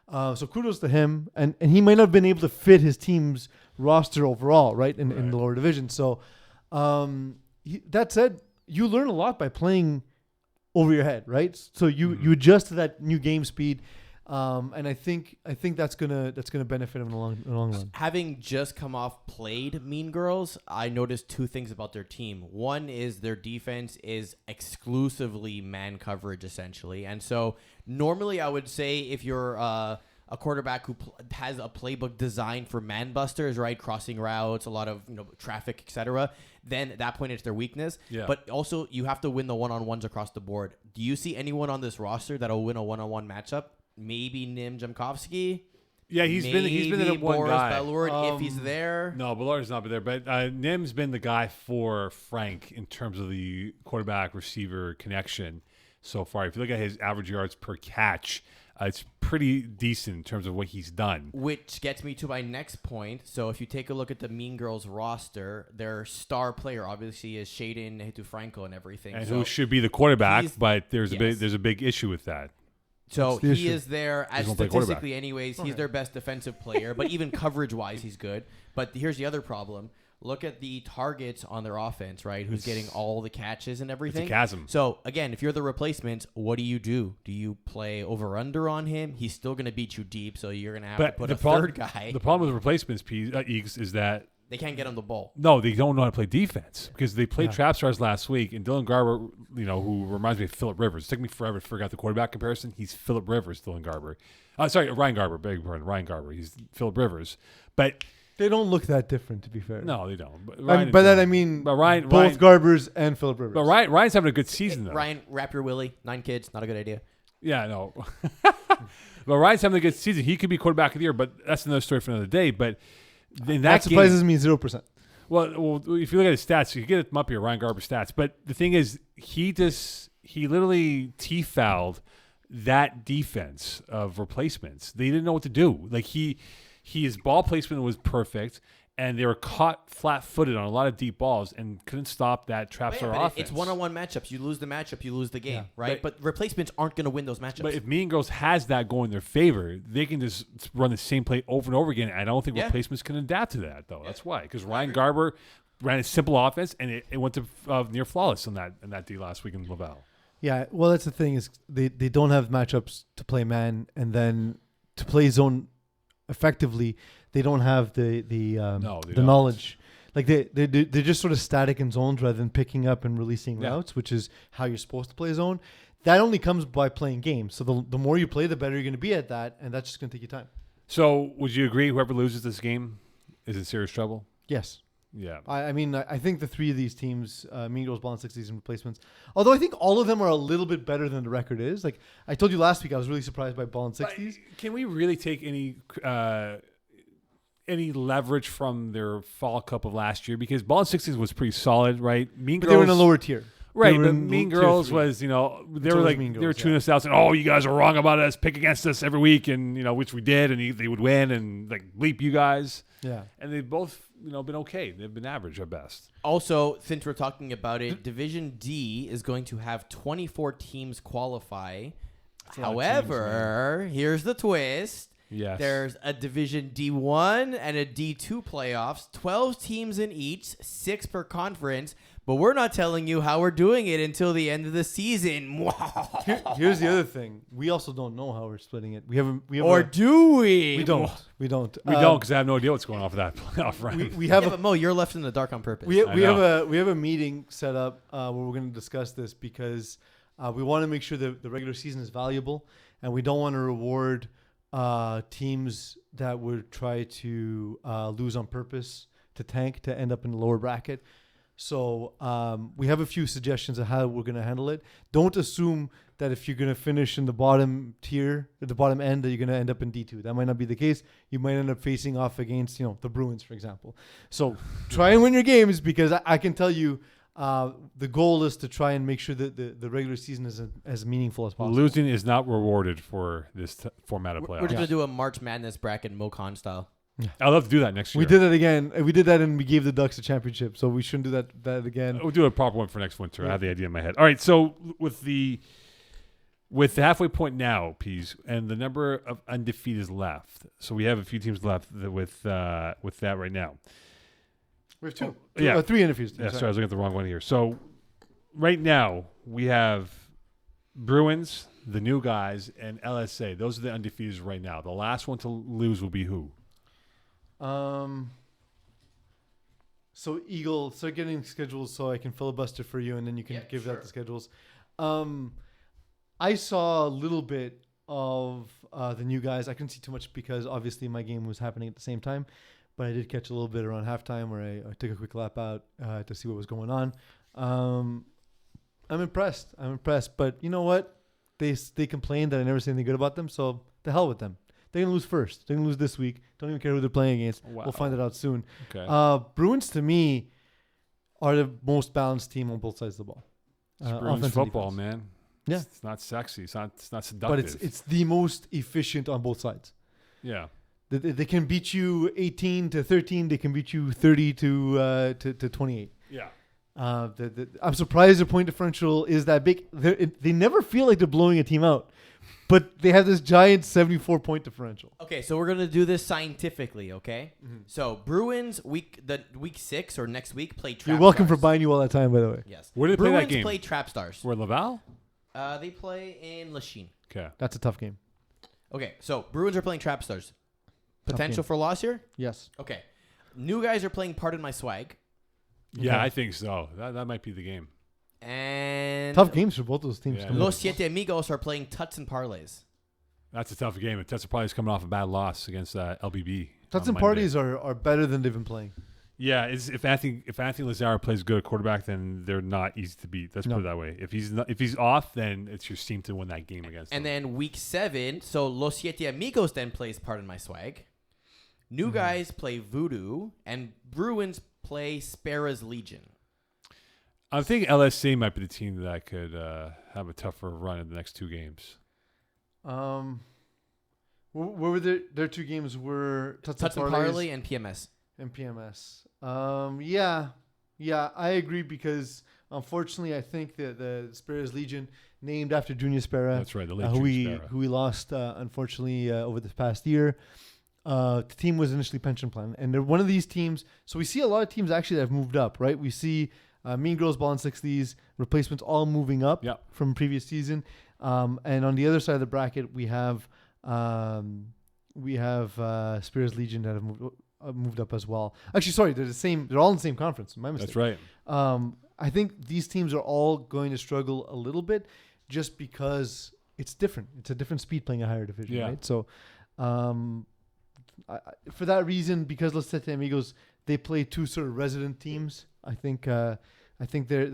So kudos to him, and he might not have been able to fit his team's roster overall, right, in the lower division. So that said, you learn a lot by playing over your head, right? So you adjust to that new game speed. And I think that's gonna benefit him in the long run. Having just come off played Mean Girls, I noticed two things about their team. One is their defense is exclusively man coverage, essentially. And so normally I would say if you're a quarterback who has a playbook designed for man busters, right, crossing routes, a lot of traffic, etc., then at that point it's their weakness. Yeah. But also you have to win the one-on-ones across the board. Do you see anyone on this roster that'll win a one-on-one matchup? Maybe Nim Jamkovsky. Yeah, he's been the one Boris guy. Ballard, if he's there. No, Ballard's not been there, but Nim's been the guy for Frank in terms of the quarterback receiver connection so far. If you look at his average yards per catch, it's pretty decent in terms of what he's done. Which gets me to my next point. So if you take a look at the Mean Girls roster, their star player obviously is Shaden Hetufranco and everything. And who should be the quarterback, but there's yes. a big issue with that. So he is there as statistically anyways. Okay. He's their best defensive player, but even coverage-wise, he's good. But here's the other problem. Look at the targets on their offense, right? Who's getting all the catches and everything. It's a chasm. So, again, if you're the replacement, what do? Do you play over-under on him? He's still going to beat you deep, so you're going to have to put a third guy. The problem with replacements, Eeks, is that they can't get him the ball. No, they don't know how to play defense because they played trap stars last week. And Dylan Garber, who reminds me of Phillip Rivers. It took me forever to figure out the quarterback comparison. He's Phillip Rivers, Dylan Garber. Ryan Garber. Beg your pardon, Ryan Garber. He's Phillip Rivers. But they don't look that different, to be fair. No, they don't. But Ryan, both Garbers and Phillip Rivers. But Ryan's having a good season, though. Ryan, wrap your willy. 9 kids, not a good idea. Yeah, no. But Ryan's having a good season. He could be quarterback of the year, but that's another story for anher day. But in that surprises me 0%. Well, if you look at his stats, you can get them up here, Ryan Garber stats. But the thing is, he literally T-fouled that defense of replacements. They didn't know what to do. Like his ball placement was perfect, and they were caught flat-footed on a lot of deep balls and couldn't stop that trap star offense. It's one-on-one matchups. You lose the matchup, you lose the game, right? But replacements aren't going to win those matchups. But if Mean Girls has that going in their favor, they can just run the same play over and over again. I don't think replacements can adapt to that, though. That's why. Because Ryan Garber ran a simple offense, and it went to near flawless in that D last week in Laval. Yeah, well, that's the thing is they don't have matchups to play man, and then to play zone effectively, they don't have the knowledge. Like they're just sort of static in zones rather than picking up and releasing routes, which is how you're supposed to play zone. That only comes by playing games. So the more you play, the better you're going to be at that, and that's just going to take you time. So would you agree whoever loses this game is in serious trouble? Yes. Yeah. I think the three of these teams, Mean Girls, Ball, and 60s, and replacements, although I think all of them are a little bit better than the record is. Like I told you last week, I was really surprised by Ball and 60s. Can we really take any leverage from their fall cup of last year? Because Ball and 60s was pretty solid, right? Mean Girls, they were in a lower tier. Right, but Mean Girls was, they were tuning us out saying, "Oh, you guys are wrong about us. Pick against us every week," and which we did, and they would win and bleep you guys. Yeah, and they've both been okay. They've been average at best. Also, since we're talking about it, Division D is going to have 24 teams qualify. However, here's the twist. Yes. There's a Division D1 and a D2 playoffs, 12 teams in each, 6 per conference, but we're not telling you how we're doing it until the end of the season. Here's the other thing. We also don't know how we're splitting it. We do we? We don't. We don't because I have no idea what's going on for that playoff round. We have but Mo, you're left in the dark on purpose. We have a meeting set up where we're going to discuss this because we want to make sure that the regular season is valuable, and we don't want to reward teams that would try to lose on purpose to tank to end up in the lower bracket. So we have a few suggestions of how we're going to handle it. Don't assume that if you're going to finish in the bottom tier, at the bottom end, that you're going to end up in D2. That might not be the case. You might end up facing off against, the Bruins, for example. So try and win your games because I can tell you the goal is to try and make sure that the regular season is as meaningful as possible. Losing is not rewarded for this format of playoffs. We're just going to do a March Madness bracket Mo-Con style. Yeah. I'd love to do that next year. We did that again. We did that and we gave the Ducks a championship. So we shouldn't do that again. We'll do a proper one for next winter. Yeah. I have the idea in my head. All right. So with the halfway point now, Peeze, and the number of undefeated left. So we have a few teams left with that right now. We have two. Yeah. 3 undefeated. Yeah. Sorry, I was looking at the wrong one here. So right now we have Bruins, the new guys, and LSA. Those are the undefeateds right now. The last one to lose will be who? So Eagle, start getting schedules so I can filibuster for you, and then you can give out the schedules. I saw a little bit of the new guys. I couldn't see too much because obviously my game was happening at the same time, but I did catch a little bit around halftime where I took a quick lap out to see what was going on. I'm impressed. But you know what? They complained that I never say anything good about them, so the hell with them. They're going to lose first. They're going to lose this week. Don't even care who they're playing against. Wow. We'll find it out soon. Okay. Bruins, to me, are the most balanced team on both sides of the ball. It's Bruins football, defense. man. Yeah. It's not sexy. It's not seductive. But it's the most efficient on both sides. Yeah. They can beat you 18-13. They can beat you 30 to 28. Yeah. I'm surprised their point differential is that big. They never feel like they're blowing a team out, but they have this giant 74-point differential. Okay, so we're gonna do this scientifically, okay? Mm-hmm. So Bruins week 6 or next week play Trap You're welcome Stars. for buying you all that time, by the way. Yes. Where do they play Bruins that game? play Trap Stars. Where, Laval? They play in Lachine. Okay. That's a tough game. Okay, so Bruins are playing Trap Stars. Potential game. for loss here? Yes. Okay. New guys are playing Pardon My Swag. Yeah, Okay. I think so. That might be the game. And Tough games for both those teams. Yeah. coming up. Los Siete Amigos are playing Tuts and Parlays. That's a tough game. And Tessa probably is coming off a bad loss against LBB. Tuts on and Monday. parties are better than they've been playing. Yeah, if Anthony Lazaro plays good at quarterback, then they're not easy to beat. Let's No. put it that way. If he's off, then it's your team to win that game against And them. then week 7, so Los Siete Amigos then plays Pardon My Swag. New guys play Voodoo, and Bruins play Sparrow's Legion. I think LSC might be the team that could have a tougher run in the next two games. What were their two games? Were Tuts and Parlay and PMS. and PMS. Yeah, I agree because unfortunately I think that the Sparrow's Legion, named after Junior Sparrow, That's right, the late who Junior Sparrow. we lost unfortunately over this past year. The team was initially pension plan, and they're one of these teams. So we see a lot of teams actually that have moved up, right? We see Mean Girls Ball in 60s, replacements all moving up Yep. from previous season. And on the other side of the bracket, we have Sparrow's Legion that have moved up as well. Actually, sorry, they're the same. They're all in the same conference. My mistake. That's right. I think these teams are all going to struggle a little bit just because it's different. It's a different speed playing a higher division, Yeah. right? So, for that reason, because Los Sete Amigos, they play two sort of resident teams. I think they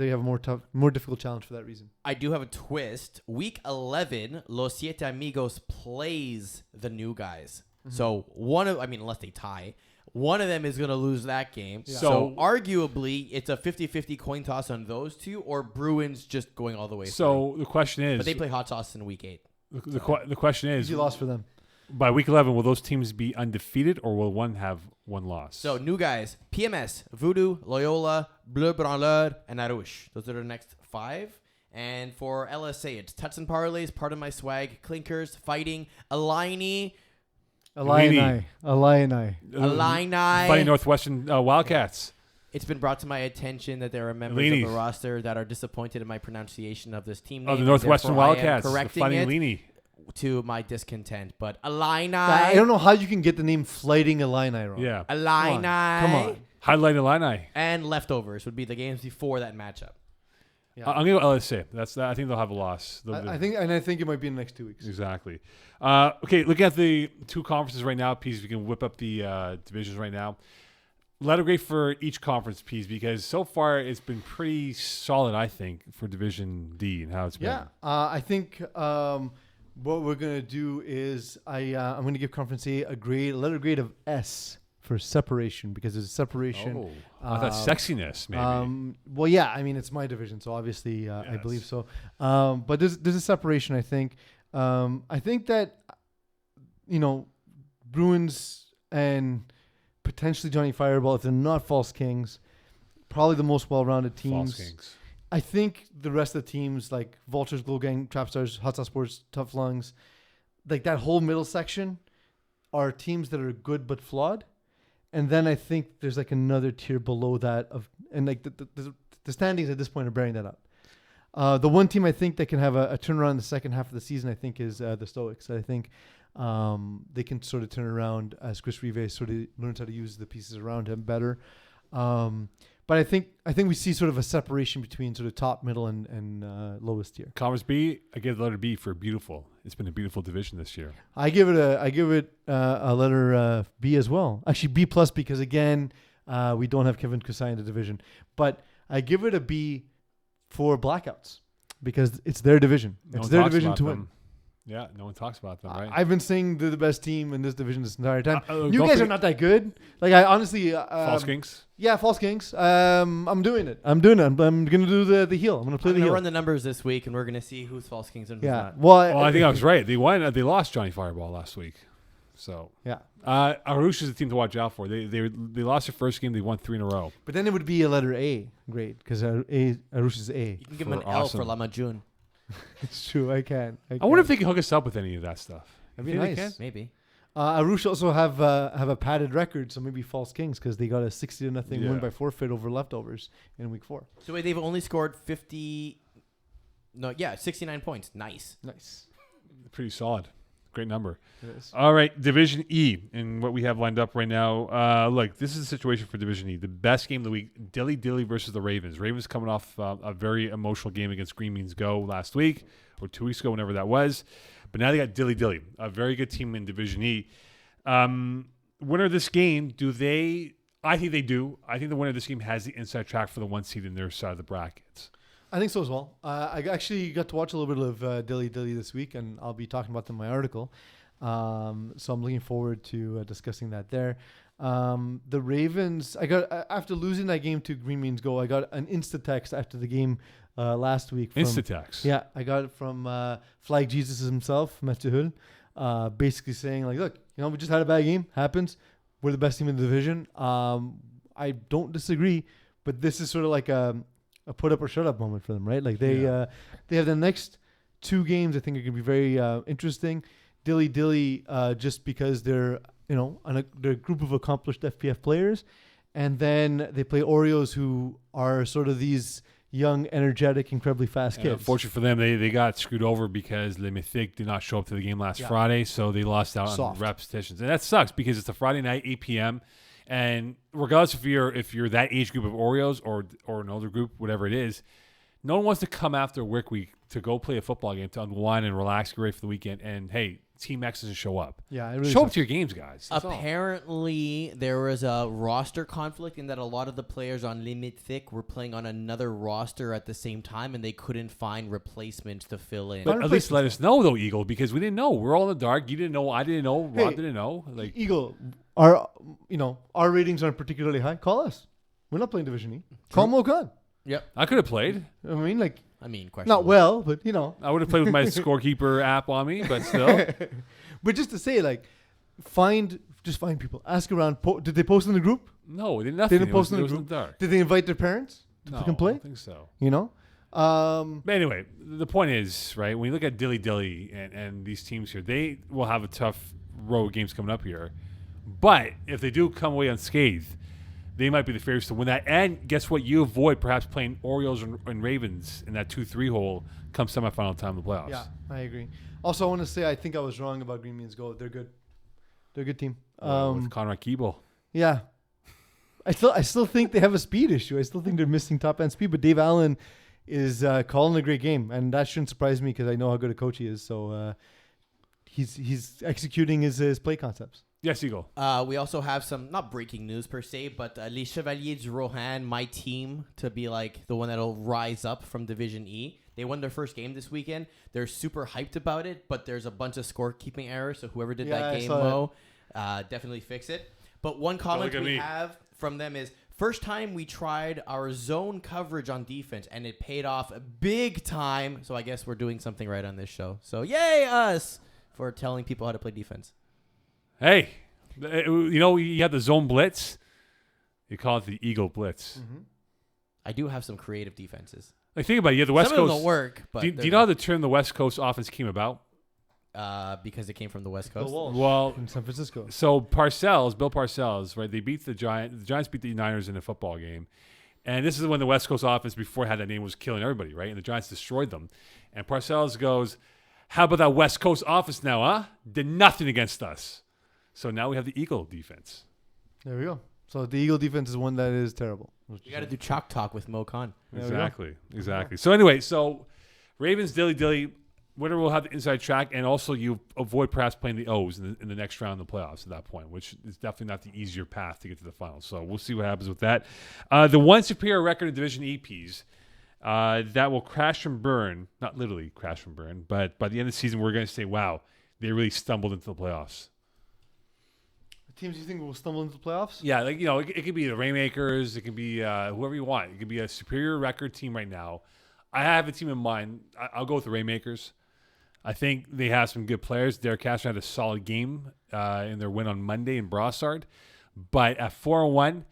have a more difficult challenge for that reason. I do have a twist. Week 11, Los Siete Amigos plays the new guys. So unless they tie, one of them is going to lose that game. Yeah. So arguably, it's a 50-50 coin toss on those two, or Bruins just going all the way through. So the question is, But they play hot sauce in week 8. the question is, Easy loss for them. by week 11, will those teams be undefeated, or will one have one loss? So new guys, PMS, Voodoo, Loyola, Bleu Branleur, and Arouche. Those are the next 5. And for LSA, it's Tuts and Parlays, Pardon My Swag, Clinkers, Fighting, Illini, Illini. Fighting Northwestern Wildcats. It's been brought to my attention that there are members Illini. of the roster that are disappointed in my pronunciation of this team name. Oh, the and Northwestern therefore I am Wildcats. correcting Fighting it Illini. to my discontent. But Illini, I don't know how you can get the name Flighting Illini wrong. Yeah. Illini, Come on. Highlight Illini. and Leftovers would be the games before that matchup. Yeah. I'm going to go LSA. I think they'll have a loss. I think it might be in the next 2 weeks. Exactly. Okay, looking at the two conferences right now, Peeze, we can whip up the divisions right now. Letter grade for each conference, Peeze, because so far it's been pretty solid, I think, for Division D and how it's been. Yeah, I think what we're gonna do is I'm gonna give Conference A a letter grade of S for separation because there's a separation. Oh, I thought sexiness, maybe. Well, yeah, I mean it's my division, so obviously I believe so. But there's a separation. I think. I think that Bruins and potentially Johnny Fireball, if they're not False Kings, probably the most well-rounded teams. False Kings. I think the rest of the teams like Vultures, Glow Gang, Trap Stars, Hot Sauce Sports, Tough Lungs, like that whole middle section are teams that are good but flawed. And then I think there's like another tier below that and like the standings at this point are bearing that up. The one team I think that can have a turnaround in the second half of the season, I think, is the Stoics. I think they can sort of turn around as Chris Reeve sort of learns how to use the pieces around him better. But I think we see sort of a separation between sort of top, middle, and lowest tier. Conference B, I give the letter B for beautiful. It's been a beautiful division this year. I give it a letter B as well. Actually, B plus because again, we don't have Kevin Kusai in the division, but I give it a B for blackouts because it's their division. It's their division to win. Yeah, no one talks about them, right? I've been saying they're the best team in this division this entire time. You guys are not that good. Like I honestly, False Kings. Yeah, False Kings. I'm doing it. I'm gonna do the heel. I'm gonna play the heel. Run the numbers this week, and we're gonna see who's False Kings and who's not. Well, I think I was right. They won. They lost Johnny Fireball last week. So yeah, Arush is the team to watch out for. They lost their first game. They won 3 in a row. But then it would be a letter A grade because Arush is A. You can give him an L for Lama June. It's true. I can. I wonder if they can hook us up with any of that stuff. That'd be nice. Maybe. Arush also have a padded record, so maybe False Kings because they got a 60-0 win by forfeit over leftovers in week 4. So wait, they've only scored 69 points. Nice. Pretty solid. Great number. It is. All right, Division E, and what we have lined up right now. Look, this is the situation for Division E. The best game of the week, Dilly versus the Ravens. Ravens coming off a very emotional game against Green Means Go last week, or 2 weeks ago, whenever that was. But now they got Dilly, a very good team in Division E. Winner of this game, do they? I think they do. I think the winner of this game has the inside track for the 1 seed in their side of the brackets. I think so as well. I actually got to watch a little bit of Dilly this week, and I'll be talking about them in my article. So I'm looking forward to discussing that there. The Ravens, I got after losing that game to Green Means Go, I got an Insta text after the game last week. Insta text? Yeah, I got it from Flag Jesus himself, Mathieu Hull, basically saying, like, look, we just had a bad game. Happens. We're the best team in the division. I don't disagree, but this is sort of like a put up or shut up moment for them, right? Like they have the next 2 games I think are going to be very interesting. Dilly, just because they're they're a group of accomplished FPF players, and then they play Oreos, who are sort of these young, energetic, incredibly fast kids. Unfortunately for them, they got screwed over because Le Mythique did not show up to the game last Friday, so they lost out on repetitions, and that sucks because it's a Friday night, 8 p.m. And regardless if you're that age group of Oreos or an older group, whatever it is, no one wants to come after a work week to go play a football game to unwind and relax, get ready for the weekend. And hey, Team X doesn't show up. Yeah, it really show up to your games, guys. That's Apparently, there was a roster conflict in that a lot of the players on Limit Thick were playing on another roster at the same time, and they couldn't find replacements to fill in. But at least let us know, though, Eagle, because we didn't know. We're all in the dark. You didn't know. I didn't know. Rob didn't know. Like Eagle, our ratings aren't particularly high. Call us. We're not playing Division E. Call Mo Khan. Yep. I could have played. I mean, questionable. Not well, but I would have played with my scorekeeper app on me, but still. But just to say, find people. Ask around. Did they post in the group? No, they did nothing. They didn't post in the group. In the dark. Did they invite their parents to play? I don't think so. But anyway, the point is, right, when you look at Dilly and these teams here, they will have a tough row of games coming up here. But if they do come away unscathed, they might be the favorites to win that. And guess what? You avoid perhaps playing Orioles and Ravens in that 2-3 hole come semifinal time of the playoffs. Yeah, I agree. Also, I want to say I think I was wrong about Green Means Go. They're good. They're a good team. With Conrad Keeble. Yeah. I still think they have a speed issue. I still think they're missing top end speed. But Dave Allen is calling a great game, and that shouldn't surprise me because I know how good a coach he is. So he's executing his play concepts. Yes, Eagle. We also have some, not breaking news per se, but Les Chevaliers du Rohan, my team, to be like the one that'll rise up from Division E. They won their first game this weekend. They're super hyped about it, but there's a bunch of scorekeeping errors. So whoever did that game, Mo, definitely fix it. But one comment we have from them is, first time we tried our zone coverage on defense, and it paid off big time. So I guess we're doing something right on this show. So yay us for telling people how to play defense. Hey, you have the zone blitz. You call it the Eagle blitz. Mm-hmm. I do have some creative defenses. Like, think about it. You have the West Some Coast. of them don't work. But do you know how the term the West Coast offense came about? Because it came from the West Coast. Well, in San Francisco. So Bill Parcells, right? They beat the Giants. The Giants beat the Niners in a football game. And this is when the West Coast offense, before it had that name, was killing everybody, right? And the Giants destroyed them. And Parcells goes, how about that West Coast offense now, huh? Did nothing against us. So now we have the Eagle defense. There we go. So the Eagle defense is one that is terrible. You got to do chalk talk with Mo Khan. Exactly. So anyway, Ravens, Dilly, whatever will have the inside track, and also you avoid perhaps playing the O's in the next round of the playoffs at that point, which is definitely not the easier path to get to the finals. So we'll see what happens with that. The one superior record in Division E, Peeze, that will crash and burn, not literally crash and burn, but by the end of the season, we're going to say, wow, they really stumbled into the playoffs. Teams you think will stumble into the playoffs? Yeah, it could be the Rainmakers. It could be whoever you want. It could be a superior record team right now. I have a team in mind. I'll go with the Rainmakers. I think they have some good players. Derek Castro had a solid game in their win on Monday in Brossard. But at 4-1,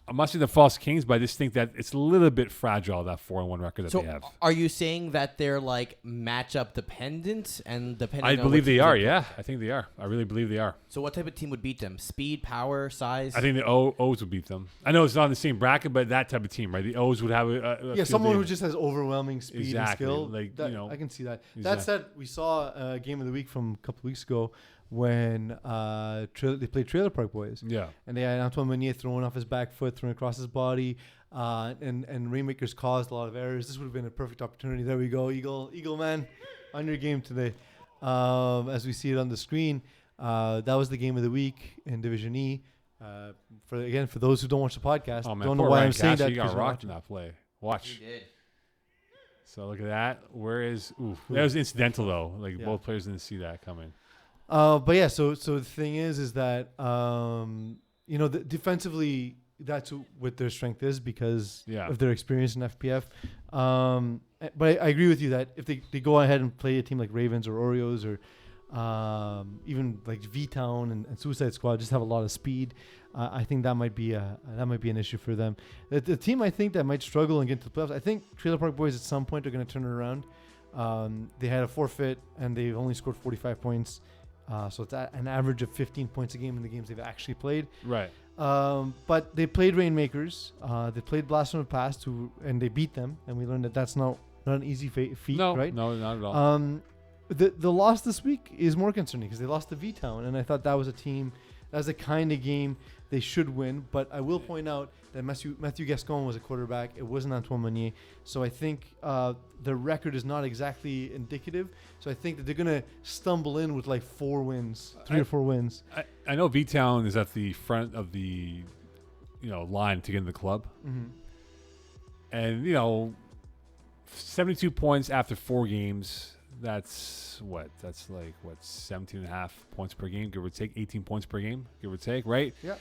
I must be the False Kings, but I just think that it's a little bit fragile, that 4-1 record that they have. Are you saying that they're like matchup dependent and depending I on believe they are, yeah. I think they are. I really believe they are. So what type of team would beat them? Speed, power, size? I think the O's would beat them. I know it's not in the same bracket, but that type of team, right? The O's would have a someone who just has overwhelming speed and skill. Like, I can see that. Exactly. That said, we saw a game of the week from a couple of weeks ago when they played Trailer Park Boys. Yeah. And they had Antoine Meunier throwing off his back foot, throwing across his body, and Rainmakers caused a lot of errors. This would have been a perfect opportunity. There we go, Eagle man, on your game today. As we see it on the screen, that was the game of the week in Division E. For those who don't watch the podcast, don't know why I'm saying that. You got rocked in that play. Watch. He did. So look at that. That was incidental though. Like both players didn't see that coming. But yeah, so the thing is that defensively that's what their strength is because of their experience in FPF. But I agree with you that if they go ahead and play a team like Ravens or Oreos or even like V-Town and Suicide Squad, just have a lot of speed. I think that might be an issue for them. The team I think that might struggle and get to the playoffs. I think Trailer Park Boys at some point are going to turn it around. They had a forfeit and they've only scored 45 points. So it's at an average of 15 points a game in the games they've actually played. Right. But they played Rainmakers. They played Blast from the Past, and they beat them. And we learned that that's not an easy feat, right? No, not at all. The loss this week is more concerning because they lost to V-Town. And I thought that was a team, that was the kind of game they should win. But I will point out that Matthew Gascon was a quarterback. It wasn't Antoine Meunier. So I think the record is not exactly indicative. So I think that they're going to stumble in with like 4 wins, 3 or 4 wins. I know V-Town is at the front of the line to get in the club. Mm-hmm. And, 72 points after 4 games. That's 17.5 points per game, give or take, 18 points per game, give or take, right? Yeah.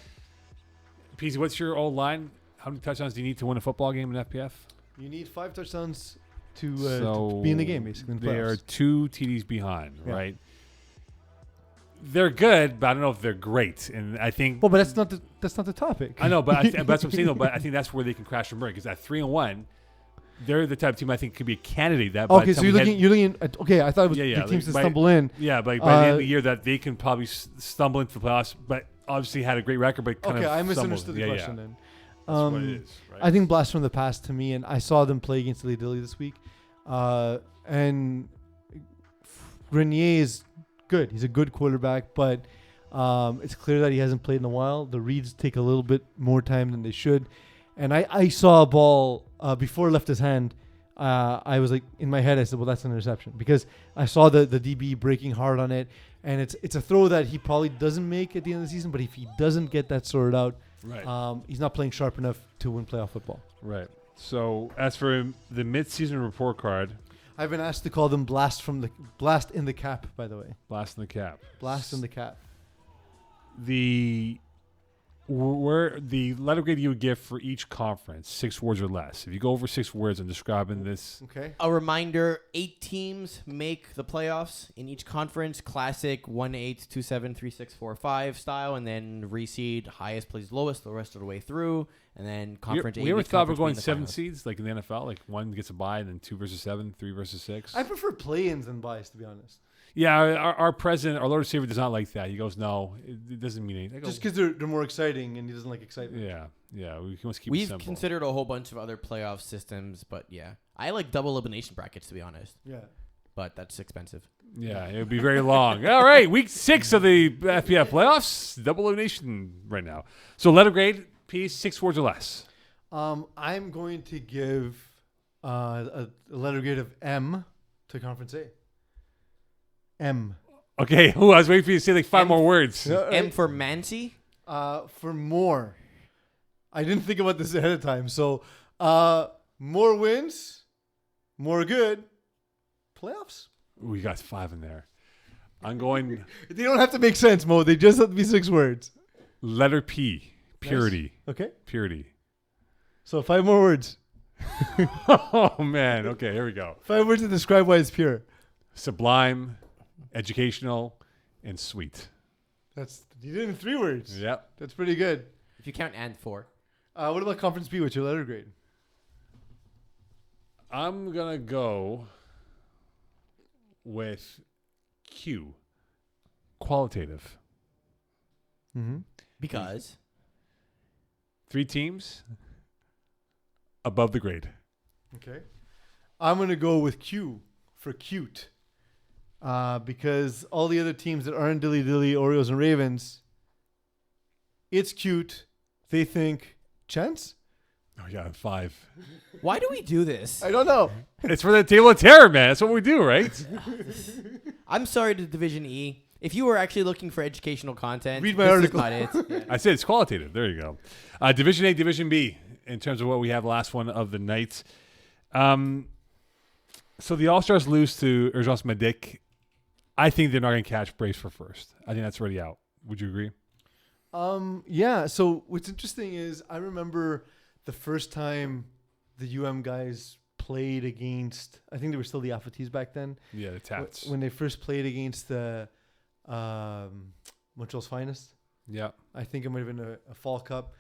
Peeze, what's your old line? How many touchdowns do you need to win a football game in FPF? You need 5 touchdowns to be in the game, basically. They are 2 TDs behind, right? They're good, but I don't know if they're great. And I think, well, but that's not the topic. I know, but that's what I'm saying. Though, but I think that's where they can crash and burn because at 3-1. They're the type of team I think could be a candidate. That okay, so you're looking at, okay, I thought it was the teams that stumble in. Yeah, but by the end of the year that they can probably stumble into the playoffs, but obviously had a great record, but kind of I misunderstood the question then. That's what it is, right? I think Blast from the Past to me, and I saw them play against Dilly this week, and Grenier is good. He's a good quarterback, but it's clear that he hasn't played in a while. The reads take a little bit more time than they should. And I saw a ball before it left his hand. I was like, in my head, I said, well, that's an interception. Because I saw the DB breaking hard on it. And it's a throw that he probably doesn't make at the end of the season. But if he doesn't get that sorted out, he's not playing sharp enough to win playoff football. Right. So as for the mid-season report card. I've been asked to call them Blast in the Cap, by the way. Blast in the Cap. Blast in the Cap. Where the letter grade you would give for each conference, 6 words or less. If you go over 6 words and describing this. Okay. A reminder, 8 teams make the playoffs in each conference. Classic 1-8, 2-7, 3-6, 4-5 style. And then reseed, highest plays lowest the rest of the way through. And then conference 8. We ever thought we're going 7 seeds like in the NFL? Like 1 gets a bye and then 2 versus 7, 3 versus 6? I prefer play-ins than buys, to be honest. Yeah, our president, our Lord and Savior, does not like that. He goes, no, it doesn't mean anything. Just because they're more exciting, and he doesn't like excitement. Yeah. We must keep it We've simple. considered a whole bunch of other playoff systems, but yeah, I like double elimination brackets to be honest. Yeah. But that's expensive. Yeah, it would be very long. All right, week 6 of the FPF playoffs, double elimination right now. So letter grade, Peeze, 6 words or less. I'm going to give a letter grade of M to Conference A. M. Okay, I was waiting for you to say like 5 more words. M for Mancy? For more. I didn't think about this ahead of time. So, more wins, more good. Playoffs? We got 5 in there. I'm going They don't have to make sense, Mo. They just have to be 6 words. letter P, purity. Nice. Okay. Purity. So 5 more words. Oh, man. Okay, here we go. 5 words to describe why it's pure. Sublime, educational, and sweet. You did it in 3 words. Yep. That's pretty good. If you count and 4. What about Conference B? What's your letter grade? I'm going to go with Q, qualitative. Mm-hmm. Because 3 teams above the grade. Okay. I'm going to go with Q for cute. Because all the other teams that aren't Dilly, Oreos, and Ravens, it's cute. They think, chance? Oh, yeah, 5. why do we do this? I don't know. It's for the table of terror, man. That's what we do, right? I'm sorry to Division E. If you were actually looking for educational content, Read my this article. is not it. Yeah. I said it's qualitative. There you go. Division A, Division B, in terms of what we have last one of the night. So the All-Stars lose to Urgence Medic. I think they're not going to catch Brace for first. I think that's already out. Would you agree? Yeah. So what's interesting is I remember the first time the UM guys played against, I think they were still the Alpha T's back then. Yeah, the Tats. When they first played against the Montreal's Finest. Yeah. I think it might have been a fall cup.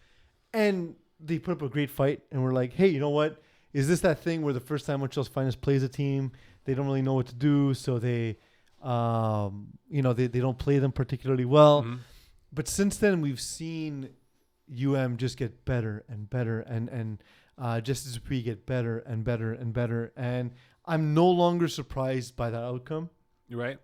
And they put up a great fight. And we're like, hey, you know what? Is this that thing where the first time Montreal's Finest plays a team, they don't really know what to do, so they don't play them particularly well. Mm-hmm. But since then, we've seen UM just get better and better, and Justice Dupuis get better and better and better. And I'm no longer surprised by that outcome. You're right.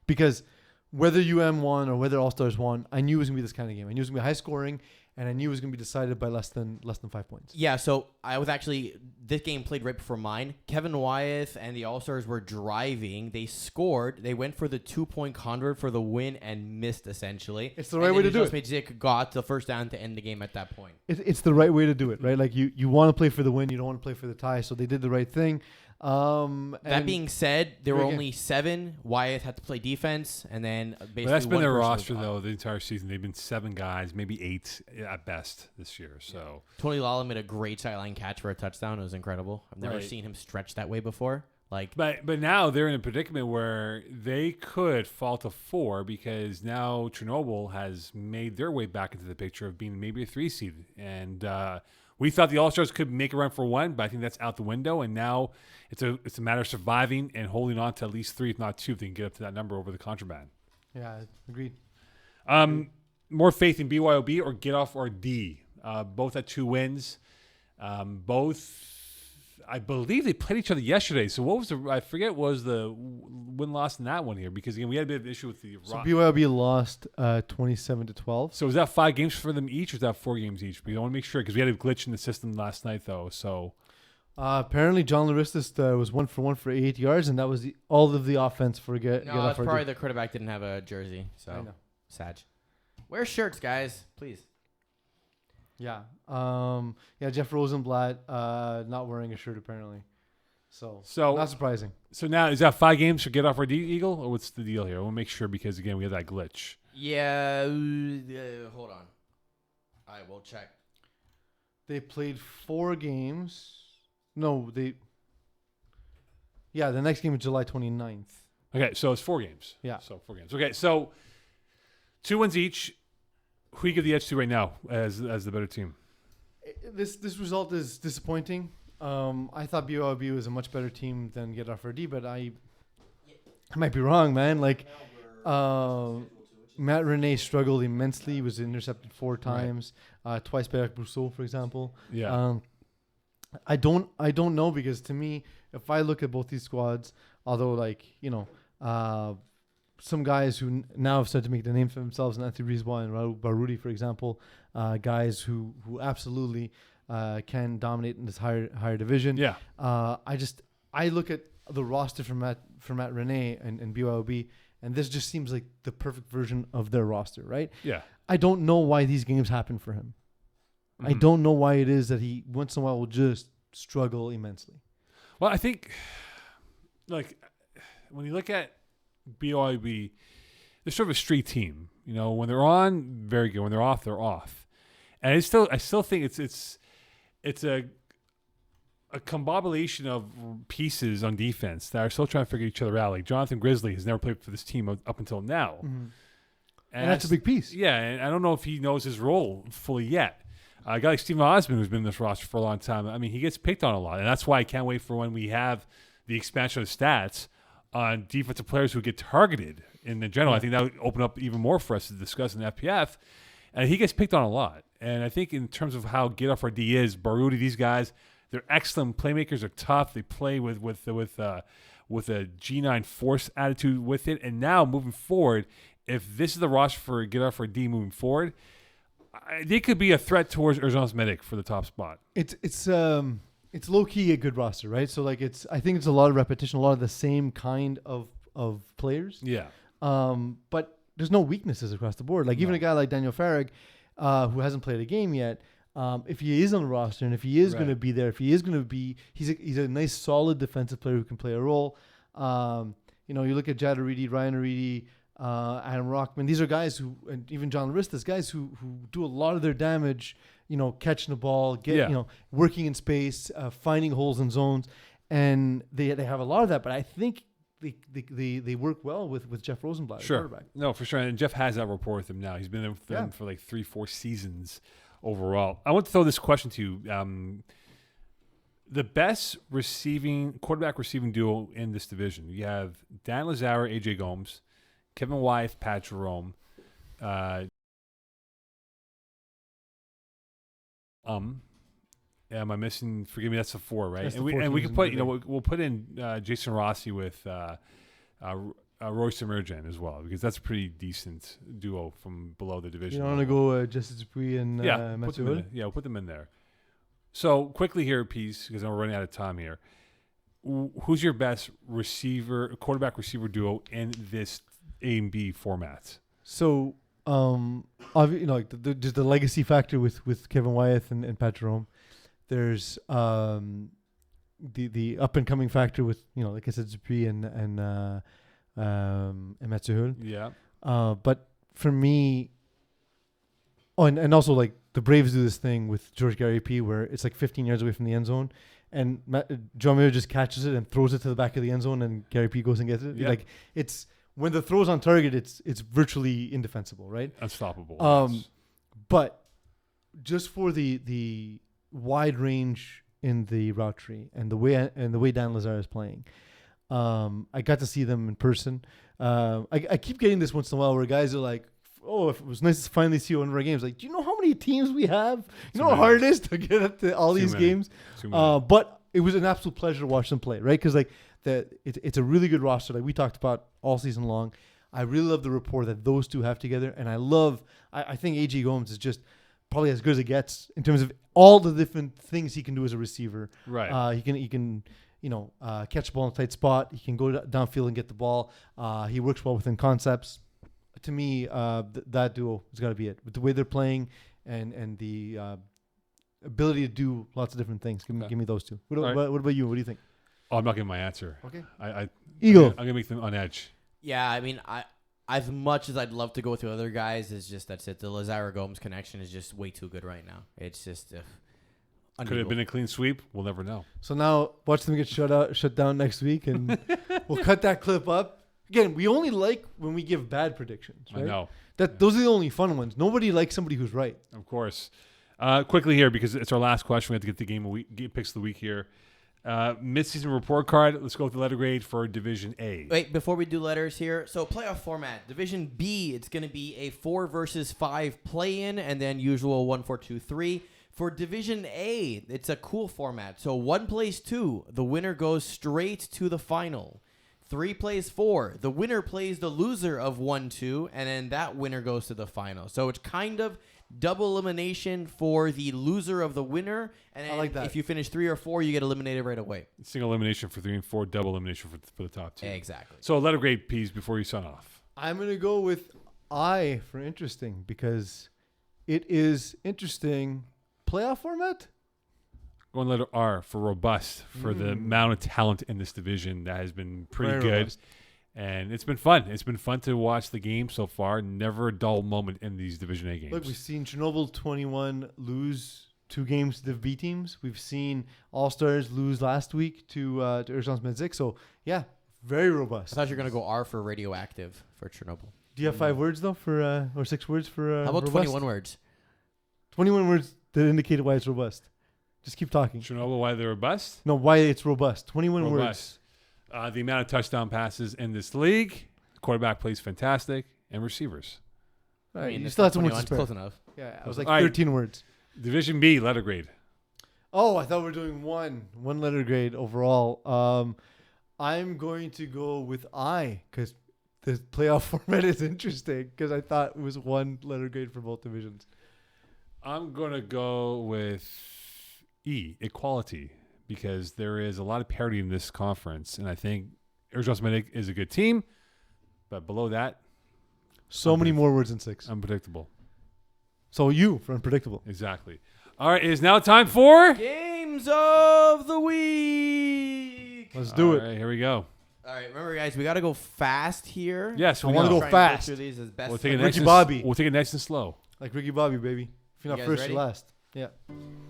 Because whether UM won or whether All-Stars won, I knew it was going to be this kind of game. I knew it was going to be high scoring, and I knew it was going to be decided by less than 5 points. Yeah, so I was actually, this game played right before mine. Kevin Wyeth and the All-Stars were driving. They scored. They went for the 2-point convert for the win and missed, essentially. It's the right way to do it. Magic got the first down to end the game at that point. It's the right way to do it, right? Like you want to play for the win, you don't want to play for the tie, so they did the right thing. That being said, there were Great game. only 7. Wyeth had to play defense, and then basically But that's been one their person roster, was up. though, the entire season. They've been 7 guys, maybe 8 at best this year. So Tony Lala made a great sideline catch for a touchdown. It was incredible. I've never Right. seen him stretch that way before. But now they're in a predicament where they could fall to 4 because now Chernobyl has made their way back into the picture of being maybe a 3 seed. And we thought the All-Stars could make a run for 1, but I think that's out the window. And now it's a matter of surviving and holding on to at least 3, if not 2, if they can get up to that number over the contraband. Yeah, agreed. More faith in BYOB or Get Off or D. Both had 2 wins. Both, I believe they played each other yesterday. So what was I forget what was the win-loss in that one here, because again, we had a bit of an issue with the So BYOB lost 27-12. So was that 5 games for them each, or was that 4 games each? We don't want to make sure, because we had a glitch in the system last night, though. So Apparently, John Laristis was 1 for 1 for 8 yards, and that was all of the offense for Get No, Off it's our probably D. the quarterback didn't have a jersey. I So know. sad. Wear shirts, guys, please. Yeah. Jeff Rosenblatt not wearing a shirt apparently. So not surprising. So now is that 5 games for Get Off our D, Eagle, or what's the deal here? We'll make sure, because again, we have that glitch. Yeah, hold on. I will check. They played 4 games. No, the next game is July 29th. Okay, so it's 4 games. Yeah. So 4 games. Okay, so 2 wins each. Who you give the edge to right now as the better team? This result is disappointing. I thought BYOB was a much better team than Get Off our D, but I might be wrong, man. Like, Matt Rene struggled immensely. He was intercepted 4 times, twice by Eric Brousseau, for example. Yeah. I don't know, because to me, if I look at both these squads, although like, some guys who now have started to make the name for themselves, Anthony Reeze and Raul Barudi, for example, guys who absolutely can dominate in this higher division. Yeah. I look at the roster for Matt Rene and BYOB, and this just seems like the perfect version of their roster, right? Yeah. I don't know why these games happen for him. Mm-hmm. I don't know why it is that he once in a while will just struggle immensely. Well, I think, like, when you look at BYOB, they're sort of a street team. When they're on, very good. When they're off, they're off. And I still think it's a combobulation of pieces on defense that are still trying to figure each other out. Like Jonathan Grizzly has never played for this team up until now. Mm-hmm. And that's a big piece. Yeah, and I don't know if he knows his role fully yet. A guy like Steven Osmond, who's been in this roster for a long time, I mean, he gets picked on a lot. And that's why I can't wait for when we have the expansion of stats on defensive players who get targeted in the general. I think that would open up even more for us to discuss in the FPF. And he gets picked on a lot. And I think in terms of how get off our D is, Barudi, these guys, they're excellent playmakers. They're tough. They play with a G9 force attitude with it. And now moving forward, if this is the roster for get off our D moving forward, they could be a threat towards Urgence Medic for the top spot. It's low key a good roster, right? So like I think it's a lot of repetition, a lot of the same kind of players. Yeah. But there's no weaknesses across the board. Like even a guy like Daniel Farag, who hasn't played a game yet, if he is on the roster and if he is going to be there, if he is going to be, he's a nice solid defensive player who can play a role. You look at Jad Aridi, Ryan Aridi, Adam Rockman. These are guys who, and even John Laristas, guys who do a lot of their damage, catching the ball, working in space, finding holes in zones, and they have a lot of that. But I think they work well with Jeff Rosenblatt, sure, quarterback. No, for sure. And Jeff has that rapport with him now. He's been with them for like 3-4 seasons overall. I want to throw this question to you. The best quarterback receiving duo in this division. You have Dan Lazare, AJ Gomes, Kevin Wyeth, Pat Jerome. Am I missing? Forgive me. That's the 4, right? That's and we can put we'll put in Jason Rossi with Royce Emergent as well, because that's a pretty decent duo from below the division. You want to go Justice Dupuis and Mathieu? Yeah, we'll put them in there. So quickly here, Peeze, because I'm running out of time here. Who's your best quarterback receiver duo in this A and B format? So, there's the legacy factor with Kevin Wyeth and Pat Jerome. There's the up and coming factor with like I said, Dupuis and Mathieu. Yeah. But for me, and also like the Braves do this thing with George Gary P, where it's like 15 yards away from the end zone, and John Mayer just catches it and throws it to the back of the end zone, and Gary P goes and gets it. Yeah. Like it's when the throw's on target, it's virtually indefensible, right? Unstoppable. Yes. But just for the wide range in the route tree and the way Dan Lazare is playing, I got to see them in person. I keep getting this once in a while where guys are like, "Oh, if it was nice to finally see one of our games." Like, do you know how many teams we have? You know how hard it is to get up to all these games. But it was an absolute pleasure to watch them play, right? Because like it's a really good roster, like we talked about all season long. I really love the rapport that those two have together, and I think AJ Gomes is just probably as good as it gets in terms of all the different things he can do as a receiver. Right. He can catch the ball in a tight spot. He can go downfield and get the ball. He works well within concepts. To me, that duo has got to be it. With the way they're playing and the ability to do lots of different things. Give me those two. What about you? What do you think? Oh, I'm not giving my answer. Okay. Eagle. I'm gonna make them on edge. Yeah, I mean, as much as I'd love to go through other guys, it's just that's it. The Lazare Gomes connection is just way too good right now. It's just could have been a clean sweep. We'll never know. So now watch them get shut down next week, and we'll cut that clip up. Again, we only like when we give bad predictions, right? I know. Those are the only fun ones. Nobody likes somebody who's right. Of course. Quickly here, because it's our last question. We have to get the game picks of the week here. Mid-season report card. Let's go with the letter grade for Division A. Wait, before we do letters here, so playoff format. Division B, it's going to be a 4 versus 5 play-in, and then usual 1, 4, 2, 3. For Division A, it's a cool format. So 1 plays 2, the winner goes straight to the final. 3 plays 4, the winner plays the loser of 1, 2, and then that winner goes to the final. So it's kind of double elimination for the loser of the winner, and then I like that. if you finish 3 or 4, you get eliminated right away. Single elimination for 3 and 4, double elimination for the top 2. Exactly. So letter grade, Peeze, before you sign off. I'm going to go with I for interesting because it is interesting. Playoff format? Going letter R for robust, for the amount of talent in this division that has been pretty Very good. robust. And it's been fun. It's been fun to watch the game so far. Never a dull moment in these Division A games. Look, we've seen Chernobyl 21 lose 2 games to the B teams. We've seen All-Stars lose last week to Urgence Medzik. So, yeah, very I robust. thought you were going to go R for radioactive for Chernobyl. Do you have 5 words, though, for or 6 words for How about robust? 21 words? 21 words that indicate why it's robust. Just keep talking. Chernobyl, why they're robust? No, why it's robust. 21 Robust. words. The amount of touchdown passes in this league. Quarterback plays fantastic. And receivers. All right, you it's still not have some words 21, to spare. close enough. Yeah, I was like All right. 13 words. Division B, letter grade. Oh, I thought we were doing one letter grade overall. I'm going to go with I because the playoff format is interesting because I thought it was 1 letter grade for both divisions. I'm going to go with E, equality, because there is a lot of parity in this conference. And I think Urgence Medic is a good team. But below that, So many more words than 6. unpredictable. So you for unpredictable. Exactly. All right, it is now time for... Games of the week. Let's do All it. right, here we go. All right, remember, guys, we got to go fast here. Yes, I we wanna know. go Try and fast. through these as best We'll take it Like nice Ricky and Bobby. We'll take it nice and slow. Like Ricky Bobby, baby. If you're You not guys first, ready? you're last. Yeah.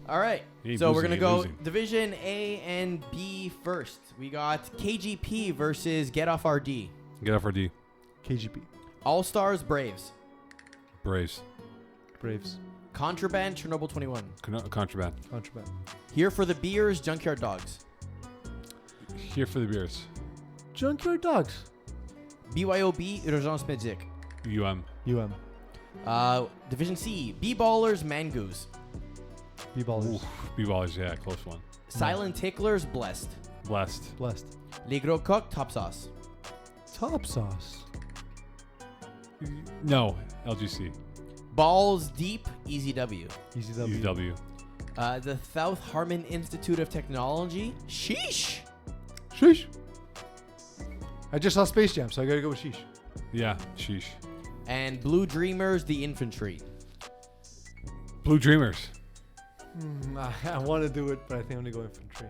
All right, He ain't so we're boozing, going to he go ain't boozing. Division A and B first. We got KGP versus Get Off RD. Get off our D. KGP. All-Stars Braves. Braves. Braves. Contraband Chernobyl 21. Contraband. Contraband. Here for the Beers Junkyard Dogs. Here for the beers. Junkyard Dogs. BYOB Urgence Medzik. UM. Division C, B-Ballers Mangoose. B-ballers. B-ballers, yeah, close one. Silent Ticklers Blessed. Blessed. Blessed. Les Gros Coq Top Sauce. Top sauce. No, LGC. Balls Deep Easy W. Easy W. UW. The South Harmon Institute of Technology. Sheesh. Sheesh. I just saw Space Jam, so I gotta go with sheesh. Yeah, sheesh. And Blue Dreamers The Infantry. Blue Dreamers. I want to do it, but I think I'm gonna go infantry.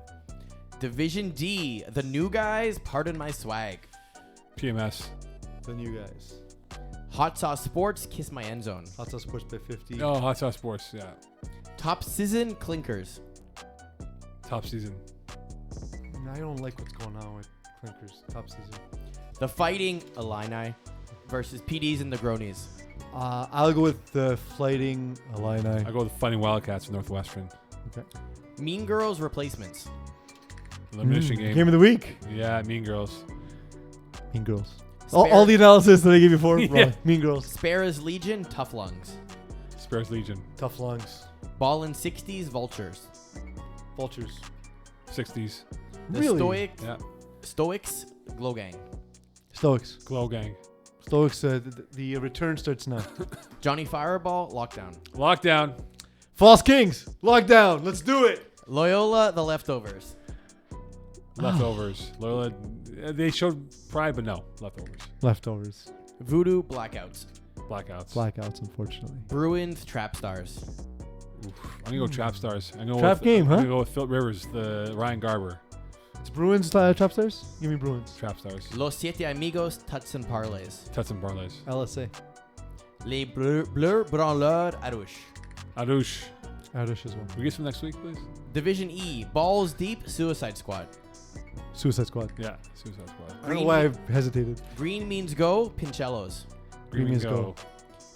Division D, The New Guys Pardon My Swag. PMS. The new guys. Hot Sauce Sports Kiss My End Zone. Hot Sauce Sports by 50. Oh, Hot Sauce Sports, yeah. Top Season Clinkers. Top season. I don't like what's going on with Clinkers. Top season. The Fighting Illini versus PDs and the Gronies. I'll go with the Fighting Illini. I go with the Fighting Wildcats from Northwestern. Okay. Mean Girls Replacements. Elimination game. Game of the week. Yeah, Mean Girls. Mean Girls. Spare- All the analysis that I gave you before. Yeah. Wrong. Mean Girls. Sparrows Legion Tough Lungs. Spares Legion. Tough lungs. Ballin' 60s Vultures. Vultures. 60s. The Really? Yeah. Stoics Glow Gang. Stoics. Glow Gang. Stoics. The return starts now. Johnny Fireball Lockdown. Lockdown. False Kings. Lockdown. Let's do it. Loyola The Leftovers. Leftovers. Loyola. They showed pride, but no. Leftovers. Leftovers. Voodoo Blackouts. Blackouts. Blackouts, unfortunately. Bruins Trap Stars. Oof. I'm going to go Trap Stars. I'm gonna Trap with, game, I'm huh? going to go with Phil Rivers, the Ryan Garber. It's Bruins Trap Stars? Give me Bruins. Trap Stars. Los Siete Amigos Tuts and Parlays. Tuts and Parlays. LSA. Les Bleus Branleurs Arouche. Arush. Irish as well. Can we get some next week, please? Division E Balls Deep Suicide Squad. Suicide Squad. Yeah. Suicide Squad. I don't know why I hesitated. Green Means Go Pinchellos. Green means go.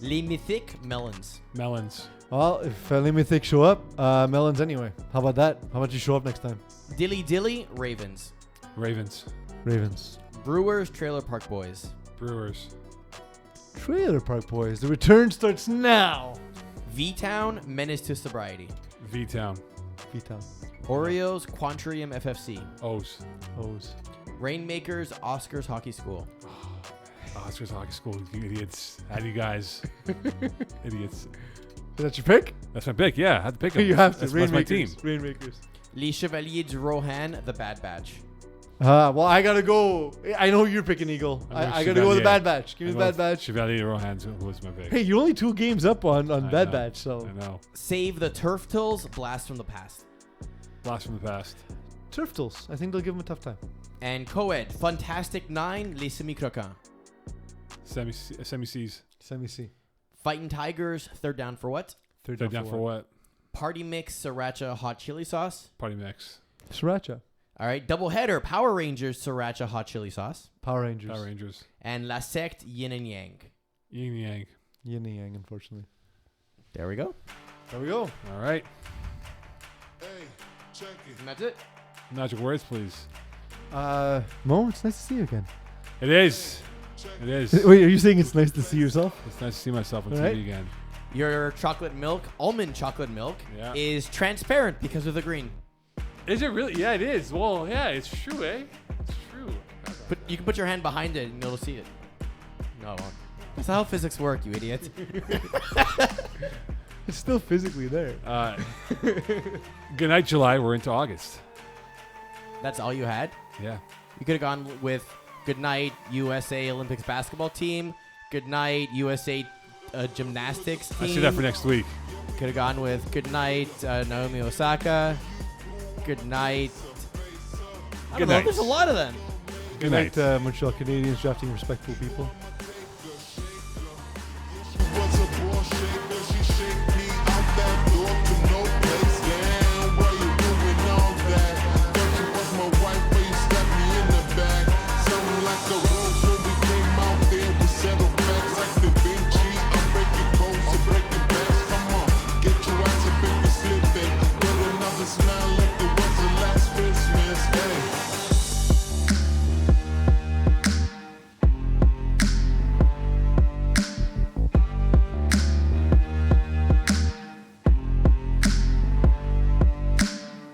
Les Mythiques Melons. Melons. Well, if Les Mythiques show up, melons anyway. How about that? How about you show up next time? Dilly, Ravens. Ravens. Ravens. Brewers, Trailer Park Boys. Brewers. Trailer Park Boys. The return starts now. V-Town, Menace to Sobriety. V-Town. V-Town. Oreos, Quantrium FFC. O's. O's. Rainmakers, Oscars Hockey School. Oscars Hockey School, you idiots. How do you guys? Idiots. Is that your pick? That's my pick, yeah. I had to pick them. You have to. That's my team. Rainmakers. Les Chevaliers du Rohan, The Bad Batch. Well, I gotta go. I know you're picking Eagle. I gotta go with the Bad Batch. Give me the Bad Batch. Chevalier Rohan was my pick. Hey, you're only 2 games up on Bad Batch, so. I know. Save the Turftles, Blast from the Past. Blast from the past. Turftles. I think they'll give them a tough time. And co-ed, Fantastic 9, Les Semi-Croquants. Semi-C's. Semi-C. Fightin' Tigers, Third Down for What? Third Down for what? Party Mix, Sriracha, Hot Chili Sauce. Party mix. Sriracha. All right, doubleheader, Power Rangers, Sriracha, Hot Chili Sauce. Power Rangers. Power Rangers. And La Secte, Yin and Yang. Yin and Yang. Yin and Yang, unfortunately. There we go. There we go. All right. And that's it. Magic words, please. Mo, it's nice to see you again. It is. It is. Wait, are you saying it's nice to see yourself? It's nice to see myself on All TV right. again. Your chocolate milk, almond chocolate milk, Yeah. is transparent because of the green. Is it really? Yeah, it is. Well, yeah, it's true, eh? It's true. But you can put your hand behind it and you'll see it. No, it won't. That's how physics work, you idiot. It's still physically there. Good night, July. We're into August. That's all you had? Yeah. You could have gone with good night, USA Olympics basketball team. Good night, USA gymnastics team. I see that for next week. Could have gone with good night, Naomi Osaka. Good night. I Good don't know. night. There's a lot of them. Good night. Montreal Canadiens drafting respectable people.